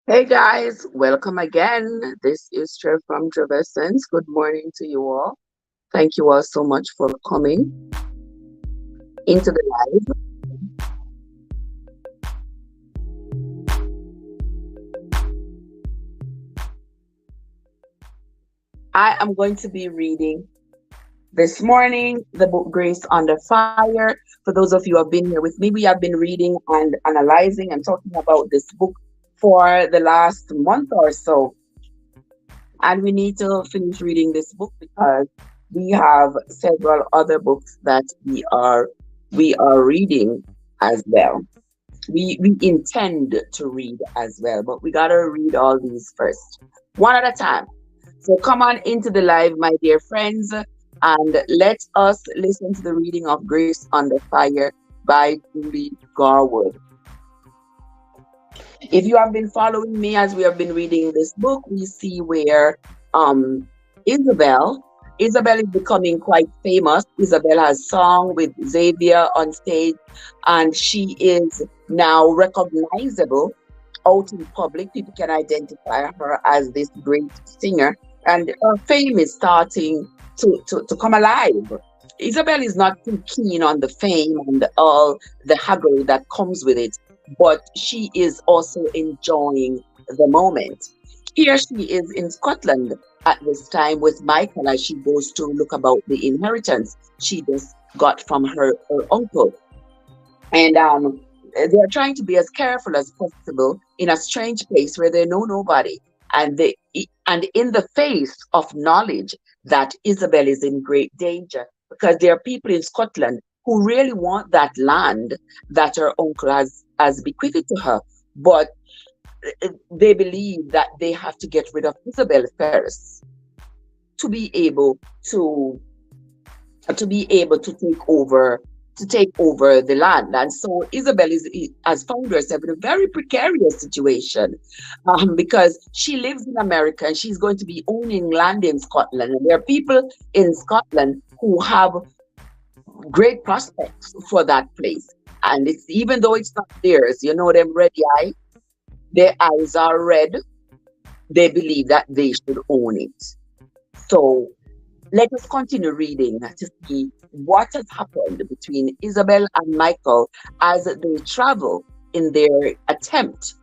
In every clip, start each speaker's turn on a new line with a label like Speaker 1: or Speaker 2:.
Speaker 1: Hey guys, welcome again. This is Trev from Treversons. Good morning to you all. Thank you all so much for coming into the live. I am going to be reading this morning the book Grace Under Fire. For those of you who have been here with me, we have been reading and analyzing and talking about this book for the last month or so. And we need to finish reading this book because we have several other books that we are reading as well. We intend to read as well, but we gotta read all these first, one at a time. So come on into the live, my dear friends, and let us listen to the reading of Grace Under Fire by Julie Garwood. If you have been following me as we have been reading this book, we see where um Isabel Isabel is becoming quite famous. Isabel has sung with Xavier on stage, and she is now recognizable out in public. People can identify her as this great singer, and her fame is starting to come alive. Isabel is not too keen on the fame and all the haggle that comes with it, but she is also enjoying the moment. Here she is in Scotland at this time with Michael as she goes to look about the inheritance she just got from her uncle. And they're trying to be as careful as possible in a strange place where they know nobody. And in the face of knowledge that Isabel is in great danger, because there are people in Scotland who really want that land that her uncle has bequeathed to her. But they believe that they have to get rid of Isabel first to be able to to take over the land. And so Isabel has found herself in a very precarious situation, because she lives in America and she's going to be owning land in Scotland, and there are people in Scotland who have great prospects for that place. And it's, even though it's not theirs, you know, them red eye, their eyes are red, they believe that they should own it. So let us continue reading to see what has happened between Isabel and Michael as they travel in their attempt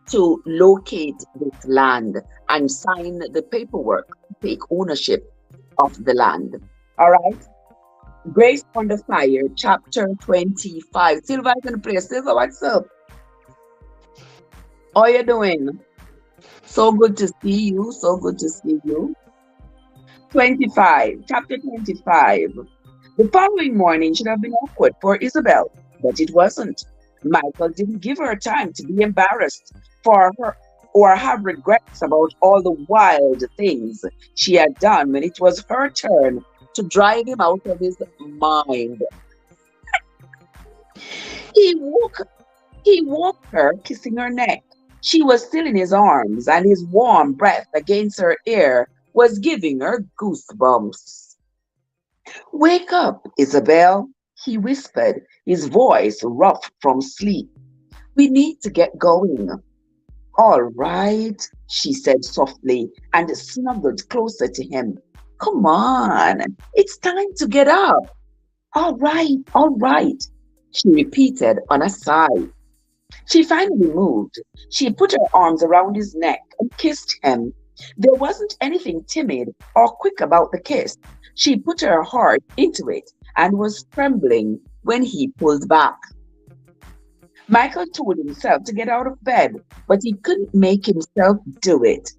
Speaker 1: to locate this land and sign the paperwork to take ownership of the land. All right. Grace Under Fire, chapter 25. Silva is in the place. Silva, what's up? How you doing? So good to see you. So good to see you. 25, chapter 25. The following morning should have been awkward for Isabel, but it wasn't. Michael didn't give her time to be embarrassed for her or have regrets about all the wild things she had done when it was her turn to drive him out of his mind. He woke he woke her, kissing her neck. She was still in his arms, and his warm breath against her ear was giving her goosebumps. Wake up, Isabel, he whispered, his voice rough from sleep. We need to get going. All right, she said softly and snuggled closer to him. Come on, it's time to get up. All right, she repeated on a sigh. She finally moved. She put her arms around his neck and kissed him. There wasn't anything timid or quick about the kiss. She put her heart into it and was trembling when he pulled back. Michael told himself to get out of bed, but he couldn't make himself do it.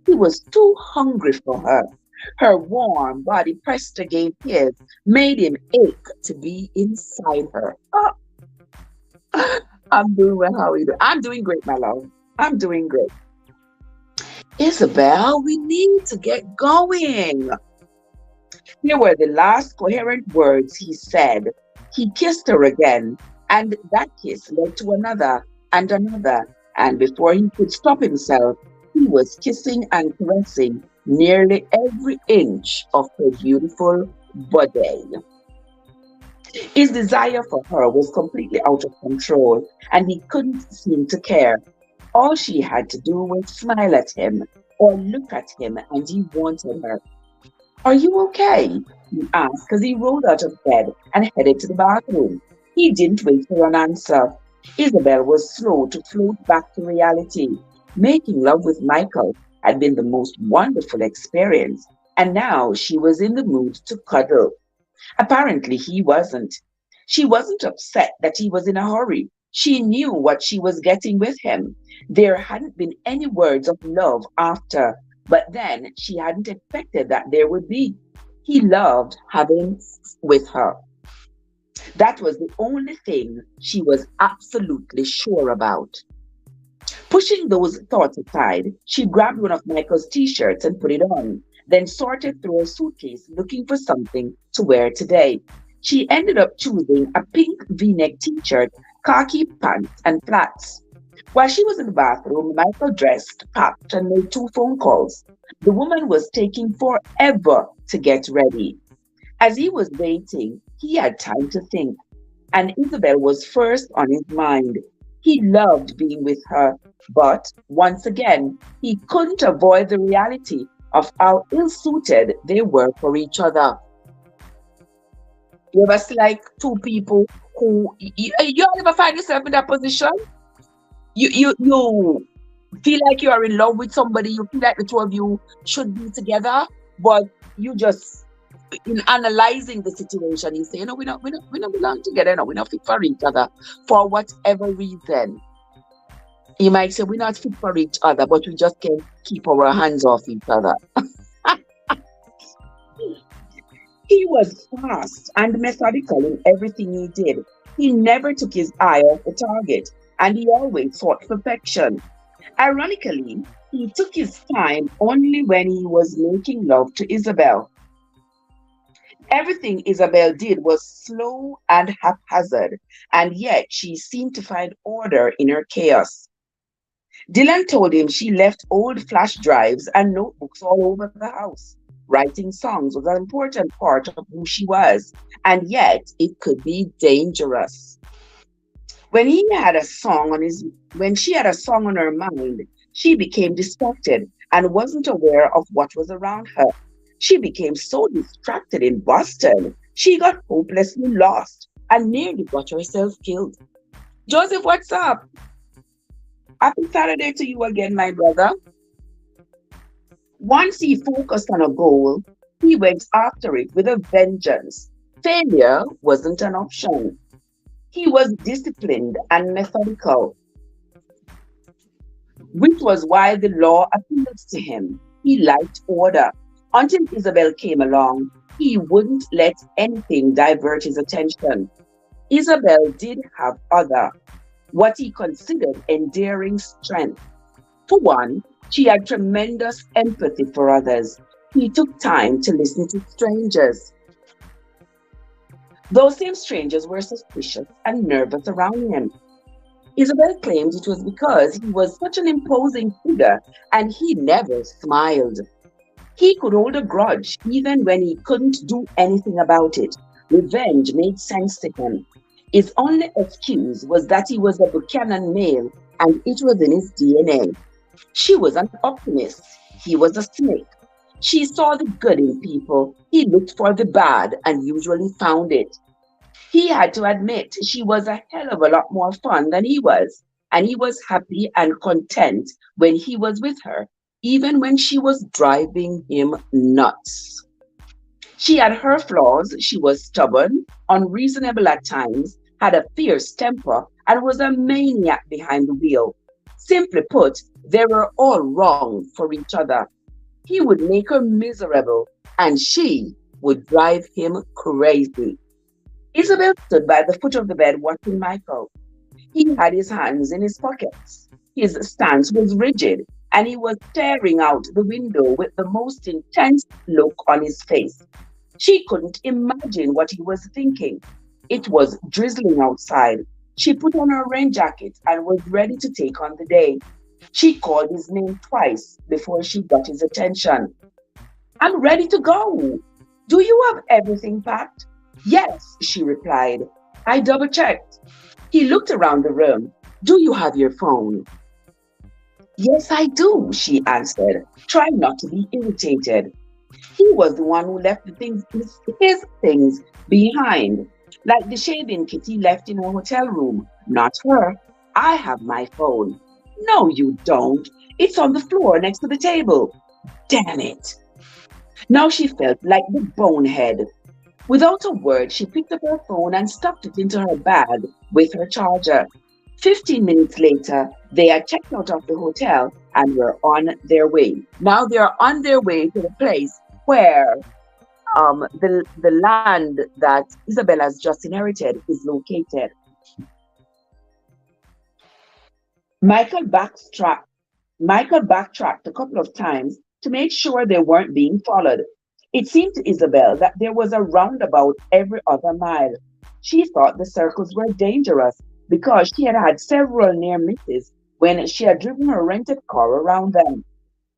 Speaker 1: He was too hungry for her. Her warm body pressed against his made him ache to be inside her. Oh, I'm doing well. How are you doing? I'm doing great, my love. I'm doing great. Isabel, we need to get going. Here were the last coherent words he said. He kissed her again, and that kiss led to another and another. And before he could stop himself, he was kissing and caressing nearly every inch of her beautiful body. His desire for her was completely out of control, and he couldn't seem to care. All she had to do was smile at him or look at him, and he wanted her. Are you okay? He asked as he rolled out of bed and headed to the bathroom. He didn't wait for an answer. Isabel was slow to float back to reality. Making love with Michael had been the most wonderful experience, and now she was in the mood to cuddle. Apparently, he wasn't. She wasn't upset that he was in a hurry. She knew what she was getting with him. There hadn't been any words of love after, but then she hadn't expected that there would be. He loved having sex with her. That was the only thing she was absolutely sure about. Pushing those thoughts aside, she grabbed one of Michael's t shirts and put it on, then sorted through her suitcase looking for something to wear today. She ended up choosing a pink v neck t shirt, khaki pants, and flats. While she was in the bathroom, Michael dressed, packed, and made two phone calls. The woman was taking forever to get ready. As he was waiting, he had time to think, and Isabel was first on his mind. He loved being with her, but once again, he couldn't avoid the reality of how ill suited they were for each other. You ever see like two people who you ever find yourself in that position? You feel like you are in love with somebody, you feel like the two of you should be together, but you just in analyzing the situation, you say, you know, we don't belong together, no, we're not fit for each other for whatever reason. You might say we're not fit for each other, but we just can't keep our hands off each other. He was fast and methodical in everything he did. He never took his eye off the target, and he always sought perfection. Ironically, he took his time only when he was making love to Isabel. Everything Isabel did was slow and haphazard, and yet she seemed to find order in her chaos. Dylan told him she left old flash drives and notebooks all over the house. Writing songs was an important part of who she was, and yet it could be dangerous. When he had a song on his when she had a song on her mind, she became distracted and wasn't aware of what was around her. She became so distracted in Boston, she got hopelessly lost and nearly got herself killed. Joseph, what's up? Happy Saturday to you again, my brother. Once he focused on a goal, he went after it with a vengeance. Failure wasn't an option. He was disciplined and methodical, which was why the law appealed to him. He liked order. Until Isabel came along, he wouldn't let anything divert his attention. Isabel did have what he considered endearing strength. For one, she had tremendous empathy for others. He took time to listen to strangers. Those same strangers were suspicious and nervous around him. Isabel claimed it was because he was such an imposing figure and he never smiled. He could hold a grudge even when he couldn't do anything about it. Revenge made sense to him. His only excuse was that he was a Buchanan male and it was in his DNA. She was an optimist. He was a snake. She saw the good in people. He looked for the bad and usually found it. He had to admit she was a hell of a lot more fun than he was, and he was happy and content when he was with her, even when she was driving him nuts. She had her flaws. She was stubborn, unreasonable at times, had a fierce temper, and was a maniac behind the wheel. Simply put, they were all wrong for each other. He would make her miserable, and she would drive him crazy. Isabel stood by the foot of the bed watching Michael. He had his hands in his pockets. His stance was rigid, and he was staring out the window with the most intense look on his face. She couldn't imagine what he was thinking. It was drizzling outside. She put on her rain jacket and was ready to take on the day. She called his name twice before she got his attention. I'm ready to go. Do you have everything packed? Yes, she replied. I double checked. He looked around the room. Do you have your phone? Yes, I do, she answered, trying not to be irritated. He was the one who left the things, his things behind, like the shaving kit he left in her hotel room. Not her. I have my phone. No, you don't. It's on the floor next to the table. Damn it. Now she felt like the bonehead. Without a word, she picked up her phone and stuffed it into her bag with her charger. 15 minutes later, they had checked out of the hotel and were on their way. Now they are on their way to the place where the land that Isabel has just inherited is located. Michael backtracked. Michael backtracked a couple of times to make sure they weren't being followed. It seemed to Isabel that there was a roundabout every other mile. She thought the circles were dangerous because she had had several near misses when she had driven her rented car around them.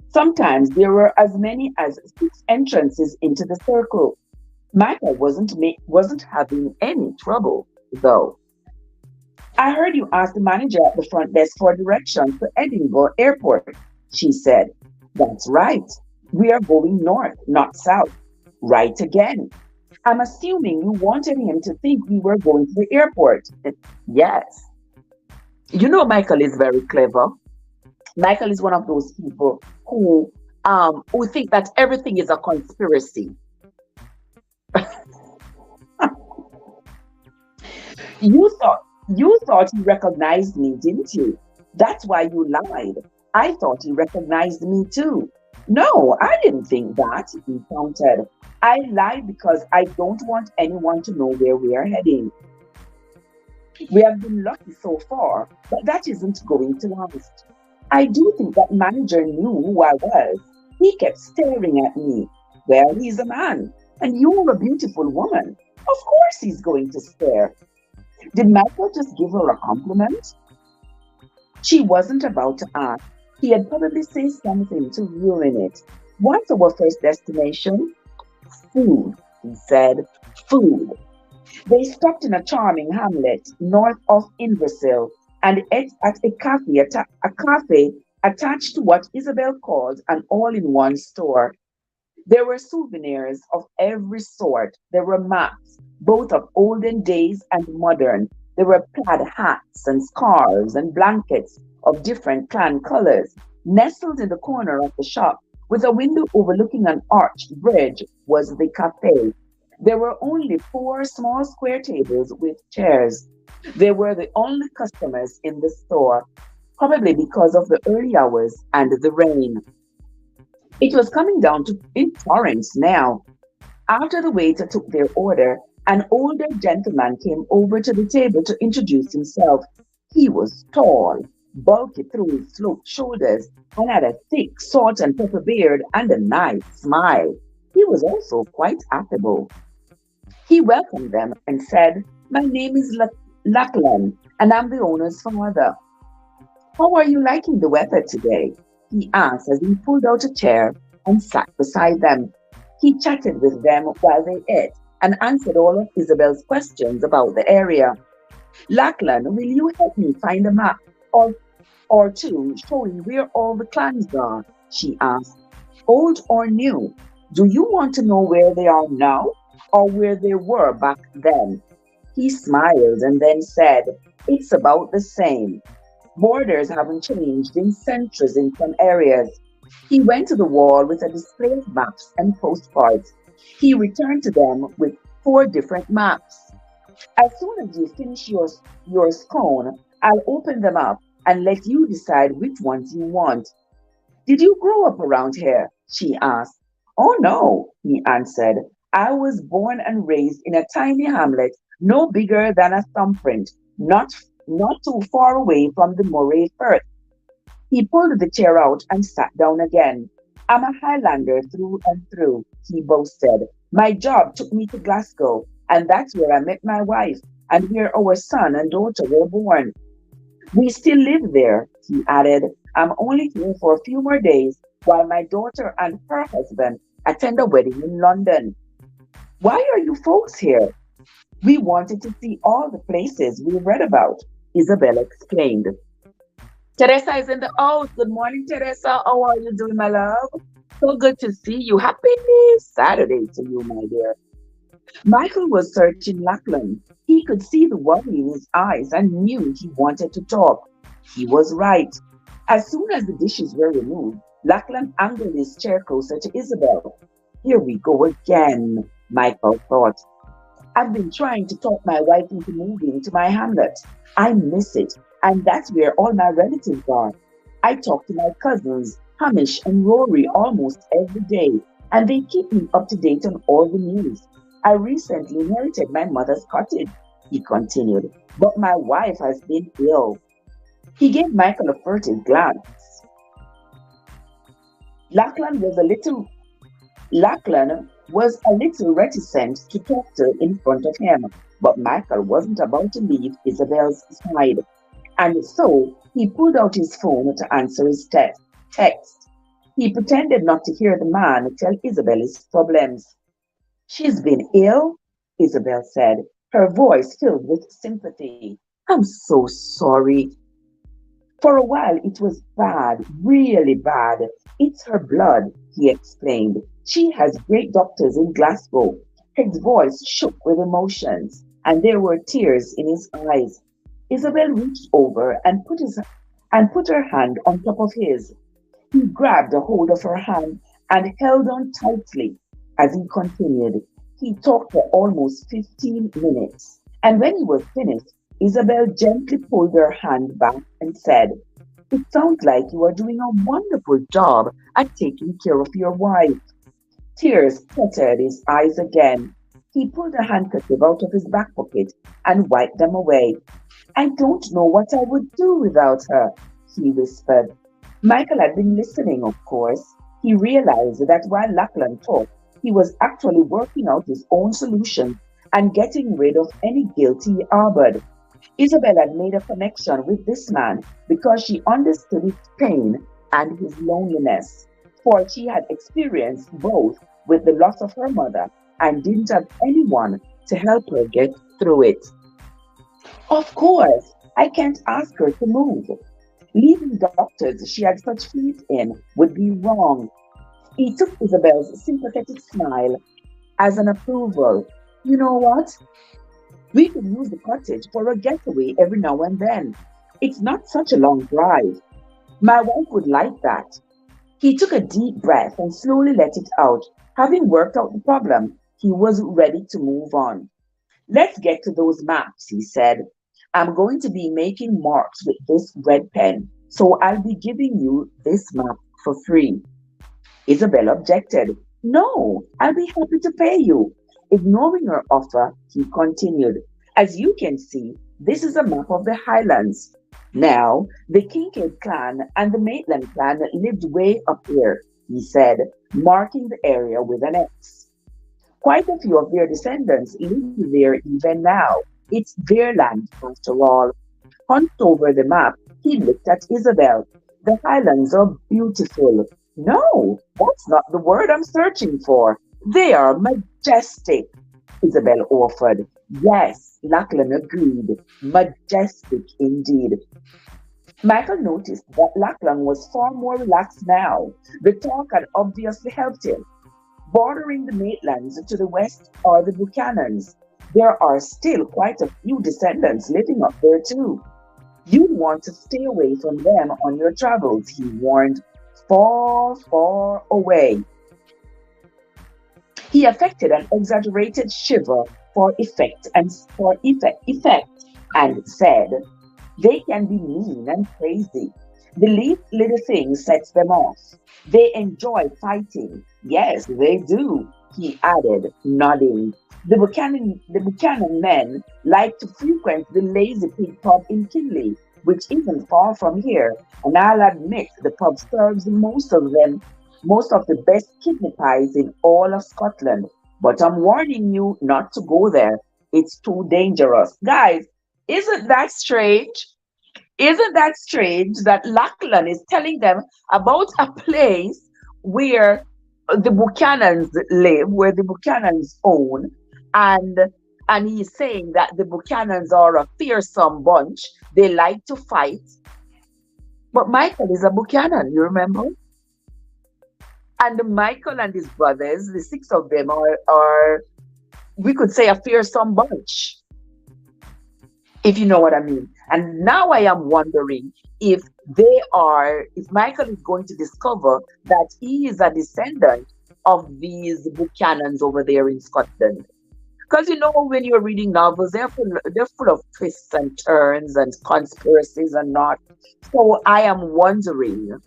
Speaker 1: Sometimes there were as many as 6 entrances into the circle. Michael wasn't having any trouble, though. I heard you ask the manager at the front desk for directions to Edinburgh Airport, she said. That's right. We are going north, not south. Right again. I'm assuming you wanted him to think we were going to the airport. Yes. You know, Michael is very clever. Michael is one of those people who think that everything is a conspiracy. You thought you thought he recognized me, didn't you? That's why you lied. I thought he recognized me too. No, I didn't think that, he countered. I lied because I don't want anyone to know where we are heading. We have been lucky so far, but that isn't going to last. I do think that manager knew who I was. He kept staring at me. Well, he's a man, and you're a beautiful woman. Of course he's going to stare. Did Michael just give her a compliment? She wasn't about to ask. He had probably said something to ruin it. What's our first destination? Food, he said. Food. They stopped in a charming hamlet north of Inversil and ate at a cafe attached to what Isabel called an all-in-one store. There were souvenirs of every sort. There were maps, both of olden days and modern. There were plaid hats and scarves and blankets of different clan colors. Nestled in the corner of the shop, with a window overlooking an arched bridge, was the cafe. There were only four small square tables with chairs. They were the only customers in the store, probably because of the early hours and the rain. It was coming down to in torrents now. After the waiter took their order, an older gentleman came over to the table to introduce himself. He was tall, bulky through his sloped shoulders, and had a thick salt and pepper beard and a nice smile. He was also quite affable. He welcomed them and said, My name is Lachlan, and I'm the owner's father. How are you liking the weather today? He asked as he pulled out a chair and sat beside them. He chatted with them while they ate and answered all of Isabel's questions about the area. Lachlan, will you help me find a map or, or two showing where all the clans are? She asked. Old or new? Do you want to know where they are now or where they were back then? He smiled and then said, It's about the same. Borders haven't changed in centuries in some areas. He went to the wall with a display of maps and postcards. He returned to them with four different maps. As soon as you finish your scone, I'll open them up and let you decide which ones you want. Did you grow up around here? She asked. Oh no, he answered. I was born and raised in a tiny hamlet no bigger than a thumbprint, not too far away from the Moray Firth. He pulled the chair out and sat down again. I'm a Highlander through and through, he boasted. My job took me to Glasgow, and that's where I met my wife, and where our son and daughter were born. We still live there, he added. I'm only here for a few more days while my daughter and her husband attend a wedding in London. Why are you folks here? We wanted to see all the places we read about, Isabel explained. Teresa is in the house. Good morning, Teresa. How are you doing, my love? So good to see you. Happy Saturday to you, my dear. Michael was searching Lachlan. He could see the worry in his eyes and knew he wanted to talk. He was right. As soon as the dishes were removed, Lachlan angled his chair closer to Isabel. Here we go again, Michael thought. I've been trying to talk my wife into moving to my hamlet. I miss it, and that's where all my relatives are. I talk to my cousins, Hamish and Rory, almost every day, and they keep me up to date on all the news. I recently inherited my mother's cottage, he continued, but my wife has been ill. He gave Michael a furtive glance. Lachlan was a little Lachlan was a little reticent to talk to in front of him, but Michael wasn't about to leave Isabel's side, and so he pulled out his phone to answer his text. He pretended not to hear the man tell Isabel his problems. She's been ill, Isabel said, her voice filled with sympathy. I'm so sorry. For a while it was bad, really bad. It's her blood, he explained. She has great doctors in Glasgow. His voice shook with emotions, and there were tears in his eyes. Isabel reached over and put her hand on top of his. He grabbed a hold of her hand and held on tightly. As he continued, he talked for almost 15 minutes. And when he was finished, Isabel gently pulled her hand back and said, it sounds like you are doing a wonderful job at taking care of your wife. Tears fluttered his eyes again. He pulled a handkerchief out of his back pocket and wiped them away. I don't know what I would do without her, he whispered. Michael had been listening, of course. He realized that while Lachlan talked, he was actually working out his own solution and getting rid of any guilt he harbored. Isabel had made a connection with this man because she understood his pain and his loneliness, for she had experienced both with the loss of her mother and didn't have anyone to help her get through it. Of course, I can't ask her to move. Leaving doctors she had such faith in would be wrong. He took Isabel's sympathetic smile as an approval. You know what? We could use the cottage for a getaway every now and then. It's not such a long drive. My wife would like that. He took a deep breath and slowly let it out. Having worked out the problem, he was ready to move on. Let's get to those maps, he said. I'm going to be making marks with this red pen, so I'll be giving you this map for free. Isabel objected. No, I'll be happy to pay you. Ignoring her offer, he continued. As you can see, this is a map of the Highlands. Now, the Kincaid clan and the Maitland clan lived way up here, he said, marking the area with an X. Quite a few of their descendants live there even now. It's their land, after all. Hunched over the map, he looked at Isabel. The Highlands are beautiful. No, that's not the word I'm searching for. They are majestic, Isabel offered. Yes, Lachlan agreed. Majestic indeed. Michael noticed that Lachlan was far more relaxed now. The talk had obviously helped him. Bordering the Maitlands to the west are the Buchanans. There are still quite a few descendants living up there too. You'd want to stay away from them on your travels, he warned. Far, far away. He affected an exaggerated shiver for effect and said, they can be mean and crazy. The least little thing sets them off. They enjoy fighting. Yes, they do, he added, nodding. The Buchanan men like to frequent the Lazy Pig pub in Kinley, which isn't far from here, and I'll admit the pub serves most of the best kidney pies in all of Scotland. But I'm warning you not to go there. It's too dangerous. Guys, isn't that strange? Isn't that strange that Lachlan is telling them about a place where the Buchanans live, where the Buchanans own, and and he's saying that the Buchanans are a fearsome bunch. They like to fight. But Michael is a Buchanan, you remember? And Michael and his brothers, the six of them, are we could say a fearsome bunch, if you know what I mean. And now I am wondering if if Michael is going to discover that he is a descendant of these Buchanans over there in Scotland. Because when you're reading novels, they're full of twists and turns and conspiracies and not. So I am wondering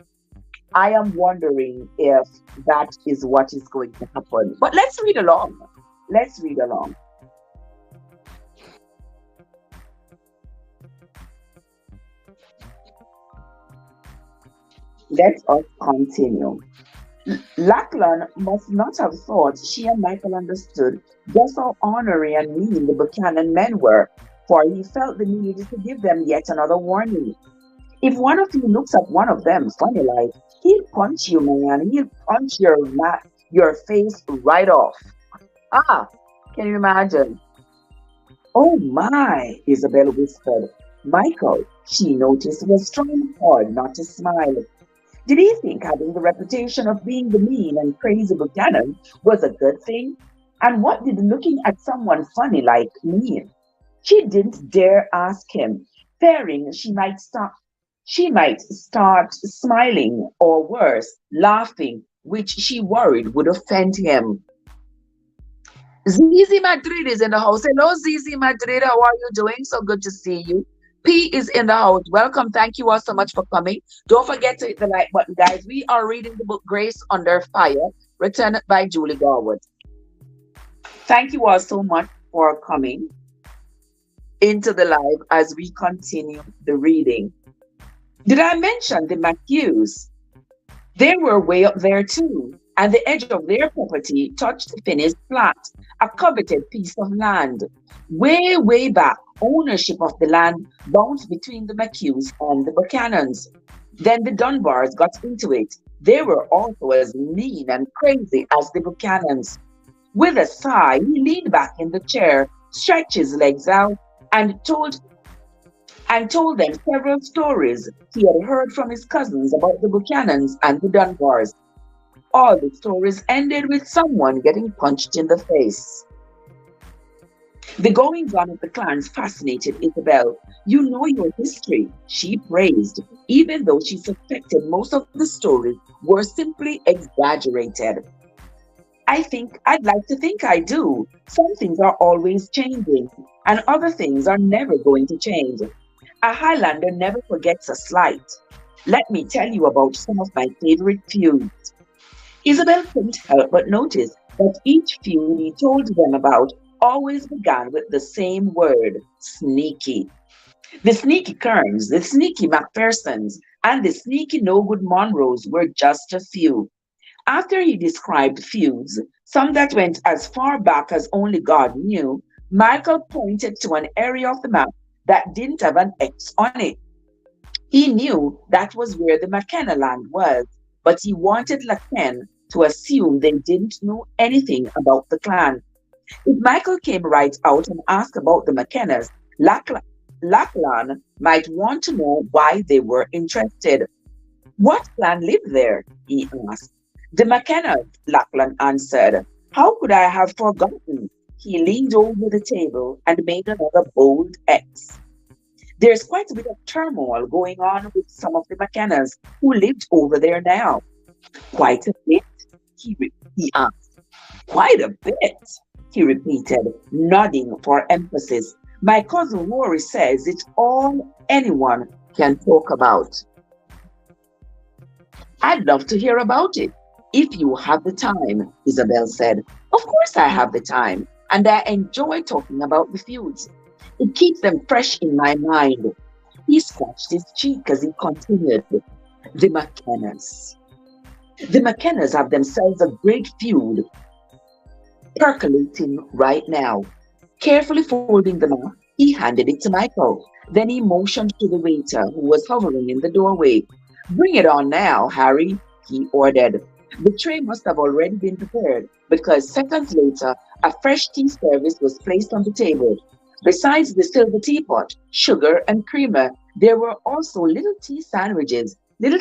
Speaker 1: if that is what is going to happen. But let's read along. Let's read along. Let us continue. Lachlan must not have thought she and Michael understood just how ornery and mean the Buchanan men were, for he felt the need to give them yet another warning. If one of you looks at one of them funny like, he'll punch you, man. He'll punch your face right off. Ah, can you imagine? Oh my, Isabel whispered. Michael, she noticed, was trying hard not to smile. Did he think having the reputation of being the mean and crazy Buchanan was a good thing? And what did looking at someone funny like mean? She didn't dare ask him, fearing she might start smiling or worse, laughing, which she worried would offend him. Zizi Madrid is in the house. Hello, Zizi Madrid. How are you doing? So good to see you. P is in the house. Welcome. Thank you all so much for coming. Don't forget to hit the like button, guys. We are reading the book Grace Under Fire, written by Julie Garwood. Thank you all so much for coming into the live as we continue the reading. Did I mention the Matthews? They were way up there too, and the edge of their property touched Finney's flat, a coveted piece of land. Way, way back, ownership of the land bounced between the McHughes and the Buchanans. Then the Dunbars got into it. They were also as mean and crazy as the Buchanans. With a sigh, he leaned back in the chair, stretched his legs out, and told them several stories he had heard from his cousins about the Buchanans and the Dunbars. All the stories ended with someone getting punched in the face. The goings on of the clans fascinated Isabel. You know your history, she praised, even though she suspected most of the stories were simply exaggerated. I'd like to think I do. Some things are always changing, and other things are never going to change. A Highlander never forgets a slight. Let me tell you about some of my favorite feuds. Isabel couldn't help but notice that each feud he told them about always began with the same word, sneaky. The sneaky Kerns, the sneaky Macphersons, and the sneaky no-good Monroes were just a few. After he described feuds, some that went as far back as only God knew, Michael pointed to an area of the map that didn't have an X on it. He knew that was where the McKenna land was, but he wanted Laken to assume they didn't know anything about the clan. If Michael came right out and asked about the McKennas, Lachlan might want to know why they were interested. What clan lived there? He asked. The McKennas, Lachlan answered. How could I have forgotten? He leaned over the table and made another bold X. There's quite a bit of turmoil going on with some of the McKennas who lived over there now. Quite a bit? He asked. Quite a bit, he repeated, nodding for emphasis. My cousin Rory says it's all anyone can talk about. I'd love to hear about it, if you have the time, Isabel said. Of course I have the time, and I enjoy talking about the feuds. It keeps them fresh in my mind. He scratched his cheek as he continued. The McKennas. The McKennas have themselves a great feud percolating right now. Carefully folding the map, he handed it to Michael. Then he motioned to the waiter who was hovering in the doorway. Bring it on now, Harry, he ordered. The tray must have already been prepared because seconds later, a fresh tea service was placed on the table. Besides the silver teapot, sugar, and creamer, there were also little tea sandwiches, little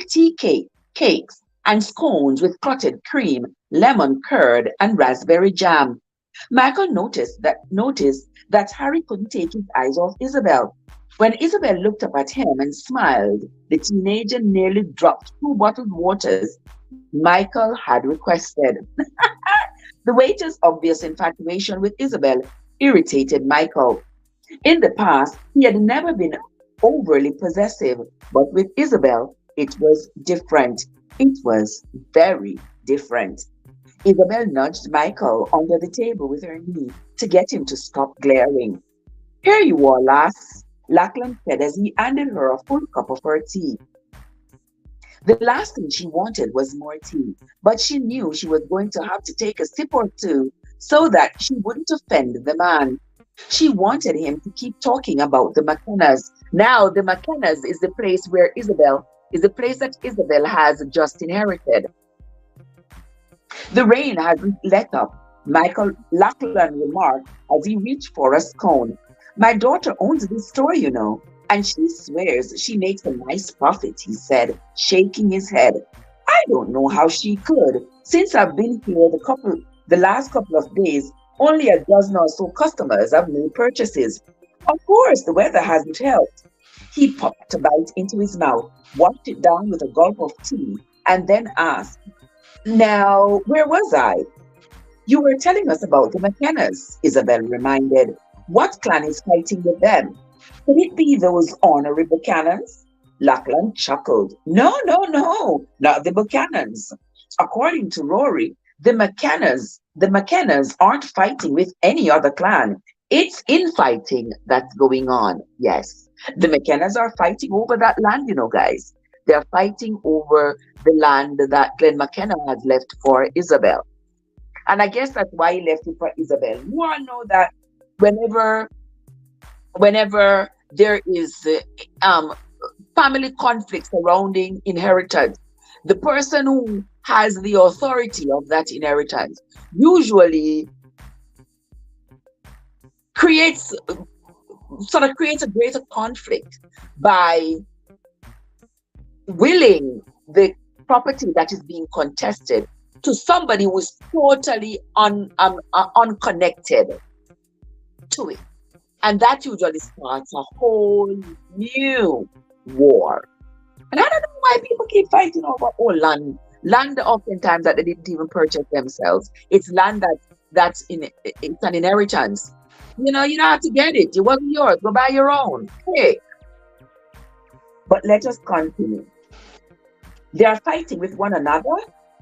Speaker 1: cakes, and scones with clotted cream, lemon curd, and raspberry jam. Michael noticed that Harry couldn't take his eyes off Isabel. When Isabel looked up at him and smiled, the teenager nearly dropped two bottled waters Michael had requested. The waiter's obvious infatuation with Isabel irritated Michael. In the past, he had never been overly possessive, but with Isabel, it was different. It was very different. Isabel nudged Michael under the table with her knee to get him to stop glaring. Here you are, lass, Lachlan said as he handed her a full cup of her tea. The last thing she wanted was more tea, but she knew she was going to have to take a sip or two so that she wouldn't offend the man. She wanted him to keep talking about the McKennas. Now, the McKennas is the place that Isabel has just inherited. The rain has let up, Michael Lachlan remarked as he reached for a scone. My daughter owns this store, you know, and she swears she makes a nice profit, he said, shaking his head. I don't know how she could. Since I've been here the last couple of days, only a dozen or so customers have made purchases. Of course, the weather hasn't helped. He popped a bite into his mouth, washed it down with a gulp of tea, and then asked, Now, where was I? You were telling us about the McKennas, Isabel reminded. What clan is fighting with them? Could it be those ornery Buchanans? Lachlan chuckled. No, no, no, not the Buchanans. According to Rory, the McKennas aren't fighting with any other clan. It's infighting that's going on. Yes. The McKennas are fighting over that land, you know, guys. They're fighting over the land that Glenn McKenna has left for Isabel. And I guess that's why he left it for Isabel. You all know that whenever whenever there is family conflict surrounding inheritance, the person who has the authority of that inheritance usually creates creates a greater conflict by willing the property that is being contested to somebody who is totally unconnected to it. And that usually starts a whole new war. And I don't know why people keep fighting over land. Land oftentimes that they didn't even purchase themselves. It's land it's an inheritance. You know, you don't have to get it. It wasn't yours. Go buy your own. Hey. But let us continue. They are fighting with one another?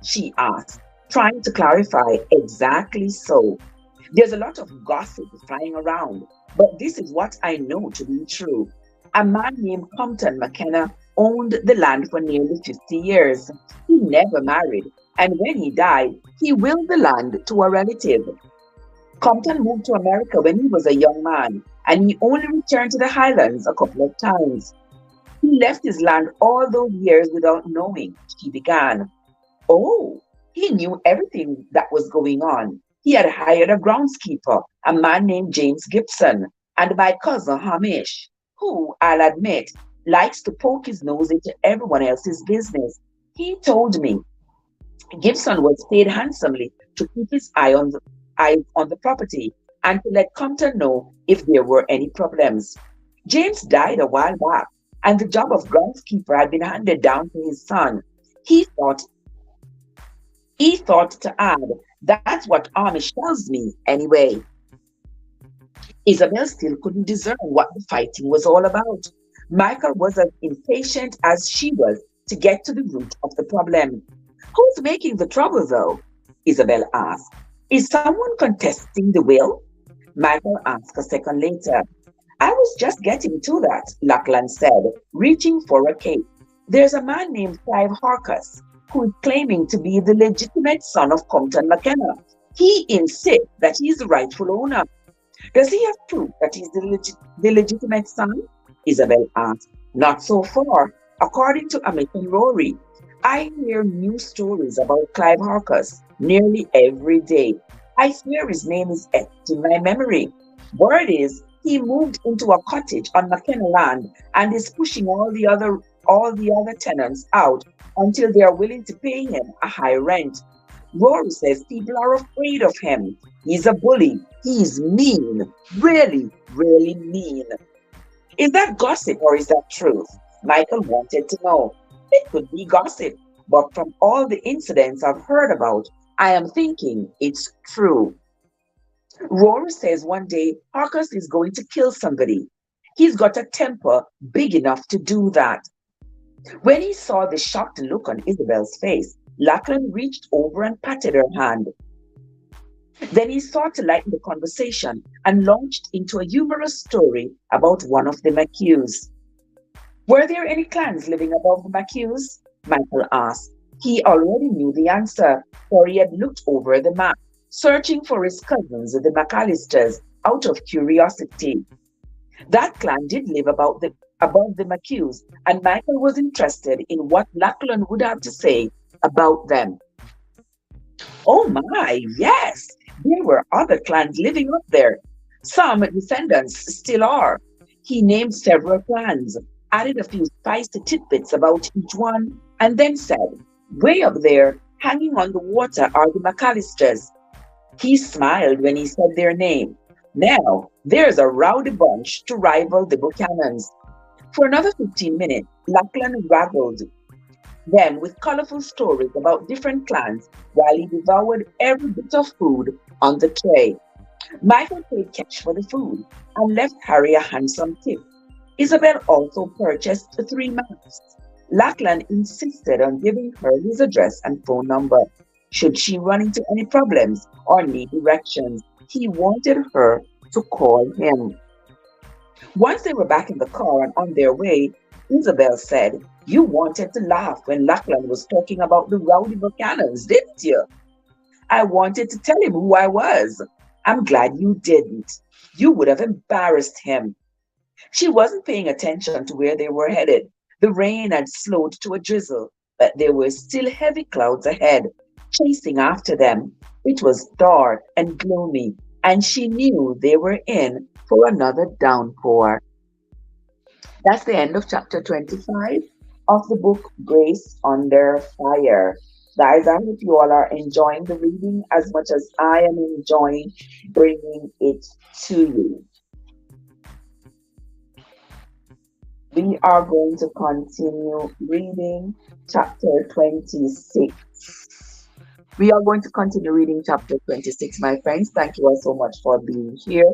Speaker 1: She asked, trying to clarify. Exactly so. There's a lot of gossip flying around, but this is what I know to be true. A man named Compton McKenna owned the land for nearly 50 years. He never married, and when he died, he willed the land to a relative. Compton moved to America when he was a young man, and he only returned to the Highlands a couple of times. He left his land all those years without knowing, she began. Oh, he knew everything that was going on. He had hired a groundskeeper, a man named James Gibson, and my cousin Hamish, who, I'll admit, likes to poke his nose into everyone else's business. He told me Gibson was paid handsomely to keep his eyes on the property and to let Compton know if there were any problems. James died a while back, and the job of groundskeeper had been handed down to his son. He thought to add, that's what Amish tells me anyway. Isabel still couldn't discern what the fighting was all about. Michael was as impatient as she was to get to the root of the problem. Who's making the trouble, though? Isabel asked. Is someone contesting the will? Michael asked a second later. I was just getting to that, Lachlan said, reaching for a cake. There's a man named Clive Harcus who is claiming to be the legitimate son of Compton McKenna. He insists that he's the rightful owner. Does he have proof that he's the legitimate son? Isabel asked. Not so far. According to Amit and Rory, I hear new stories about Clive Harcus nearly every day. I swear his name is etched in my memory. Word is, He moved into a cottage on McKenna land and is pushing all the other tenants out until they are willing to pay him a high rent. Rory says people are afraid of him. He's a bully. He's mean. Really, really mean. Is that gossip or is that truth? Michael wanted to know. It could be gossip, but from all the incidents I've heard about, I am thinking it's true. Rory says one day Harkus is going to kill somebody. He's got a temper big enough to do that. When he saw the shocked look on Isabel's face, Lachlan reached over and patted her hand. Then he sought to lighten the conversation and launched into a humorous story about one of the McHughes. Were there any clans living above the McHughes? Michael asked. He already knew the answer, for he had looked over the map, searching for his cousins, the McAllisters, out of curiosity. That clan did live above the McHughes, and Michael was interested in what Lachlan would have to say about them. Oh my, yes, there were other clans living up there. Some descendants still are. He named several clans, added a few spicy tidbits about each one, and then said, way up there, hanging on the water, are the McAllisters. He smiled when he said their name. Now, there's a rowdy bunch to rival the Buchanans. For another 15 minutes, Lachlan wrangled them with colorful stories about different clans while he devoured every bit of food on the tray. Michael paid cash for the food and left Harry a handsome tip. Isabel also purchased 3 maps. Lachlan insisted on giving her his address and phone number. Should she run into any problems or need directions, he wanted her to call him. Once they were back in the car and on their way, Isabel said, you wanted to laugh when Lachlan was talking about the rowdy Buchanans, didn't you? I wanted to tell him who I was. I'm glad you didn't. You would have embarrassed him. She wasn't paying attention to where they were headed. The rain had slowed to a drizzle, but there were still heavy clouds ahead, chasing after them. It was dark and gloomy, and she knew they were in for another downpour. That's the end of chapter 25 of the book Grace Under Fire. Guys, I hope you all are enjoying the reading as much as I am enjoying bringing it to you. We are going to continue reading chapter 26. We are going to continue reading chapter 26, my friends. Thank you all so much for being here.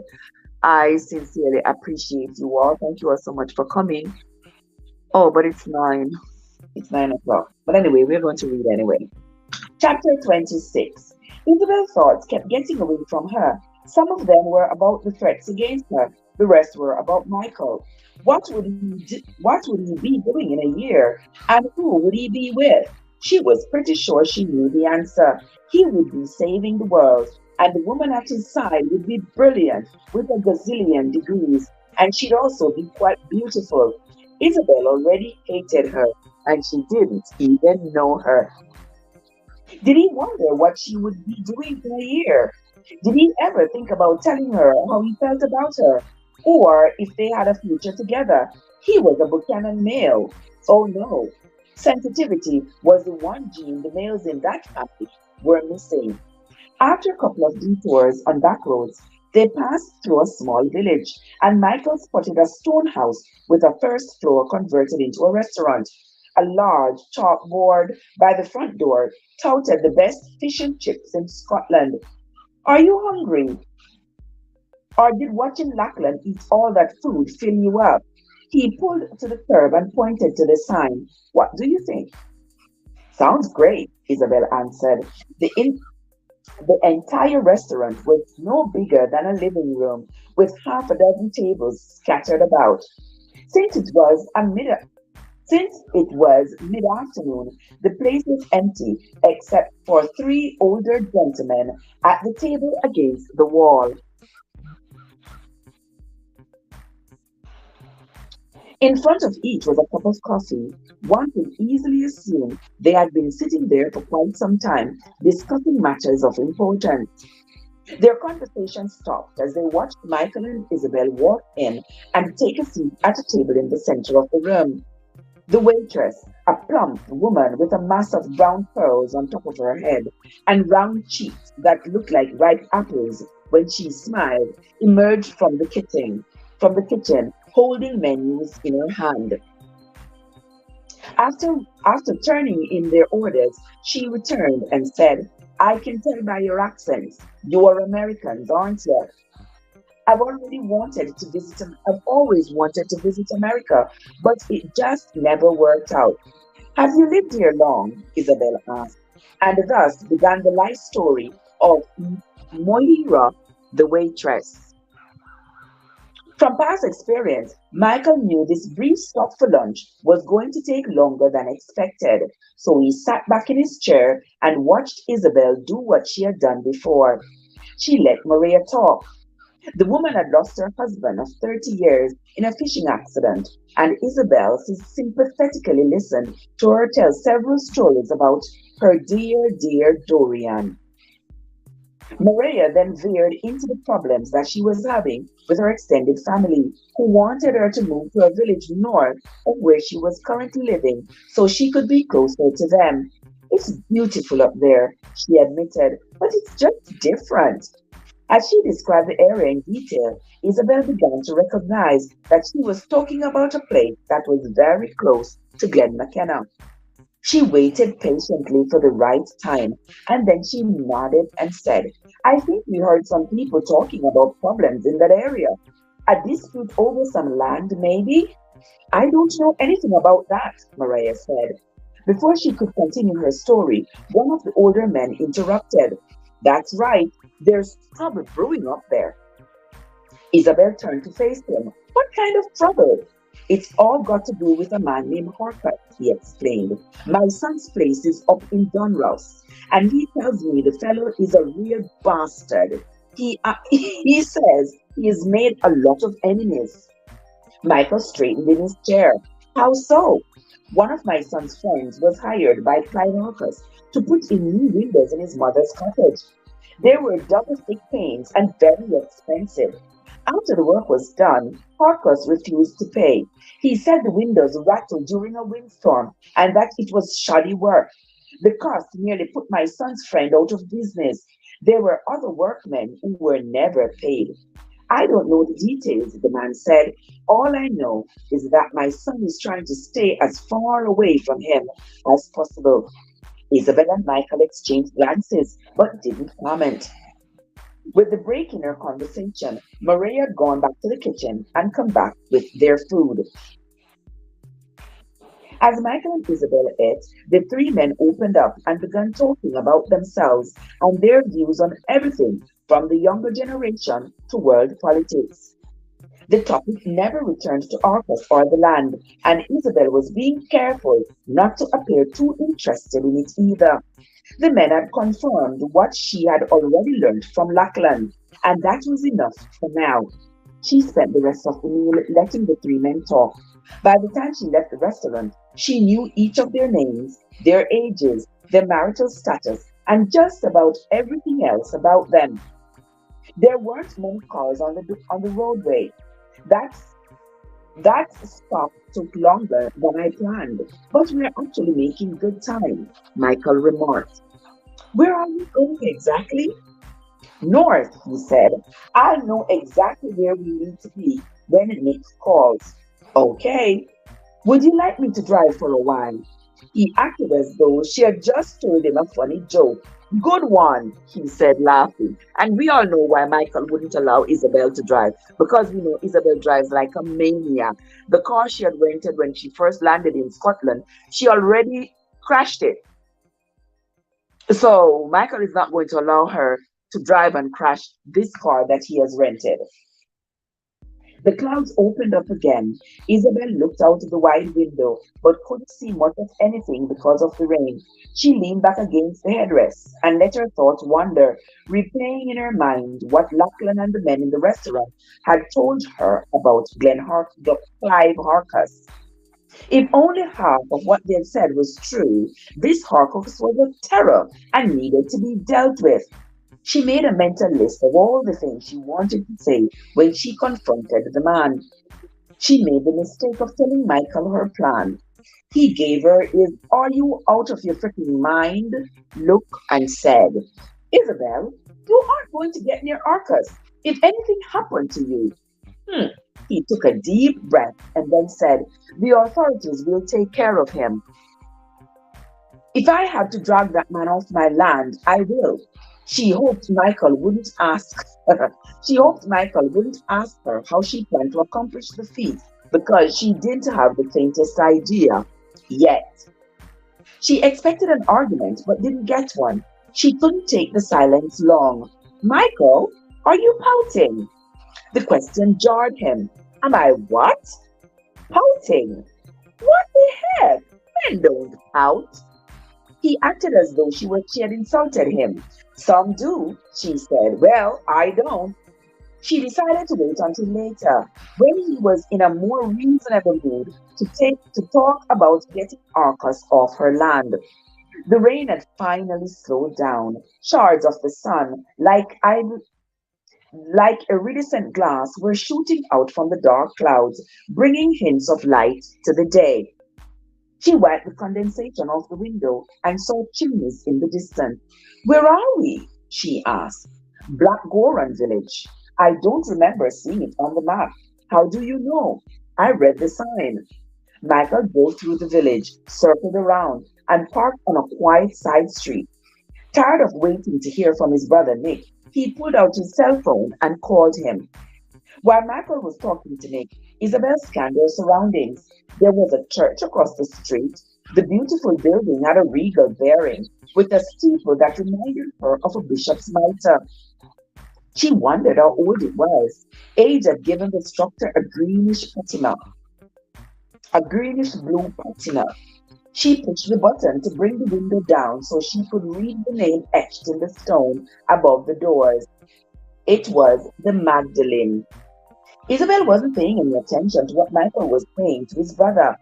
Speaker 1: I sincerely appreciate you all. Thank you all so much for coming. Oh, but it's 9. It's 9 o'clock. But anyway, we're going to read anyway. Chapter 26. Isabel's thoughts kept getting away from her. Some of them were about the threats against her. The rest were about Michael. What would he be doing in a year? And who would he be with? She was pretty sure she knew the answer. He would be saving the world, and the woman at his side would be brilliant with a gazillion degrees, and she'd also be quite beautiful. Isabel already hated her, and she didn't even know her. Did he wonder what she would be doing for a year? Did he ever think about telling her how he felt about her? Or if they had a future together? He was a Buchanan male. Oh no. Sensitivity was the one gene the males in that family were missing. After a couple of detours on back roads, they passed through a small village, and Michael spotted a stone house with a first floor converted into a restaurant. A large chalkboard by the front door touted the best fish and chips in Scotland. Are you hungry? Or did watching Lachlan eat all that food fill you up? He pulled to the curb and pointed to the sign. What do you think? Sounds great, Isabel answered. The entire restaurant was no bigger than a living room, with half a dozen tables scattered about. Since it was a mid Since it was mid-afternoon, the place was empty except for 3 older gentlemen at the table against the wall. In front of each was a cup of coffee. One could easily assume they had been sitting there for quite some time, discussing matters of importance. Their conversation stopped as they watched Michael and Isabel walk in and take a seat at a table in the center of the room. The waitress, a plump woman with a mass of brown curls on top of her head and round cheeks that looked like ripe apples when she smiled, emerged from the kitchen, holding menus in her hand. After turning in their orders, she returned and said, I can tell by your accents, you are Americans, aren't you? I've always wanted to visit America, but it just never worked out. Have you lived here long? Isabel asked. And thus began the life story of Moira, the waitress. From past experience, Michael knew this brief stop for lunch was going to take longer than expected, so he sat back in his chair and watched Isabel do what she had done before. She let Maria talk. The woman had lost her husband of 30 years in a fishing accident, and Isabel sympathetically listened to her tell several stories about her dear, dear Dorian. Maria then veered into the problems that she was having with her extended family, who wanted her to move to a village north of where she was currently living so she could be closer to them. It's beautiful up there, she admitted, but it's just different. As she described the area in detail, Isabel began to recognize that she was talking about a place that was very close to Glen McKenna. She waited patiently for the right time, and then she nodded and said, I think we heard some people talking about problems in that area. A dispute over some land, maybe? I don't know anything about that, Maria said. Before she could continue her story, one of the older men interrupted. That's right, there's trouble brewing up there. Isabel turned to face him. What kind of trouble? It's all got to do with a man named Harker, he explained. My son's place is up in Dunrouse, and he tells me the fellow is a real bastard. He says he has made a lot of enemies. Michael straightened in his chair. How so? One of my son's friends was hired by Clyde Harcus to put in new windows in his mother's cottage. They were double thick panes and very expensive. After the work was done, Harcus refused to pay. He said the windows rattled during a windstorm and that it was shoddy work. The cost nearly put my son's friend out of business. There were other workmen who were never paid. I don't know the details, the man said. All I know is that my son is trying to stay as far away from him as possible. Isabel and Michael exchanged glances but didn't comment. With the break in her conversation, Maria had gone back to the kitchen and come back with their food. As Michael and Isabel ate, the three men opened up and began talking about themselves and their views on everything from the younger generation to world politics. The topic never returned to Arcus or the land, and Isabel was being careful not to appear too interested in it either. The men had confirmed what she had already learned from Lachlan, and that was enough for now. She spent the rest of the meal letting the three men talk. By the time she left the restaurant, she knew each of their names, their ages, their marital status, and just about everything else about them. There weren't many cars on the roadway. That's that stop took longer than I planned, but we're actually making good time, Michael remarked. Where are you going exactly? North, he said. I'll know exactly where we need to be when it makes calls. Okay. Would you like me to drive for a while? He acted as though she had just told him a funny joke. Good one, he said, laughing. And we all know why Michael wouldn't allow Isabel to drive, because we know Isabel drives like a maniac. The car she had rented when she first landed in Scotland, she already crashed it. So Michael is not going to allow her to drive and crash this car that he has rented. The clouds opened up again. Isabel looked out of the wide window, but couldn't see much of anything because of the rain. She leaned back against the headrest and let her thoughts wander, replaying in her mind what Lachlan and the men in the restaurant had told her about Clive Harcus. If only half of what they had said was true, this Harcus was a terror and needed to be dealt with. She made a mental list of all the things she wanted to say when she confronted the man. She made the mistake of telling Michael her plan. He gave her his "Are you out of your freaking mind?" look and said, "Isabel, you aren't going to get near Arcus if anything happened to you." Hmm. He took a deep breath and then said, "The authorities will take care of him. If I have to drag that man off my land, I will." She hoped Michael wouldn't ask she hoped Michael wouldn't ask her how she planned to accomplish the feat because she didn't have the faintest idea yet. She expected an argument but didn't get one. She couldn't take the silence long. "Michael, are you pouting?" The question jarred him. "Am I what? Pouting? What the heck? Men don't pout." He acted as though she had insulted him. "Some do," she said. "Well, I don't." She decided to wait until later, when he was in a more reasonable mood, to talk about getting Arcus off her land. The rain had finally slowed down. Shards of the sun, like iridescent glass, were shooting out from the dark clouds, bringing hints of light to the day. She wiped the condensation off the window and saw chimneys in the distance. "Where are we?" she asked. "Black Goran village. I don't remember seeing it on the map." "How do you know?" "I read the sign." Michael drove through the village, circled around, and parked on a quiet side street. Tired of waiting to hear from his brother Nick, he pulled out his cell phone and called him. While Michael was talking to Nick, Isabel scanned her surroundings. There was a church across the street. The beautiful building had a regal bearing, with a steeple that reminded her of a bishop's mitre. She wondered how old it was. Age had given the structure a greenish blue patina. She pushed the button to bring the window down so she could read the name etched in the stone above the doors. It was the Magdalene. Isabel wasn't paying any attention to what Michael was saying to his brother.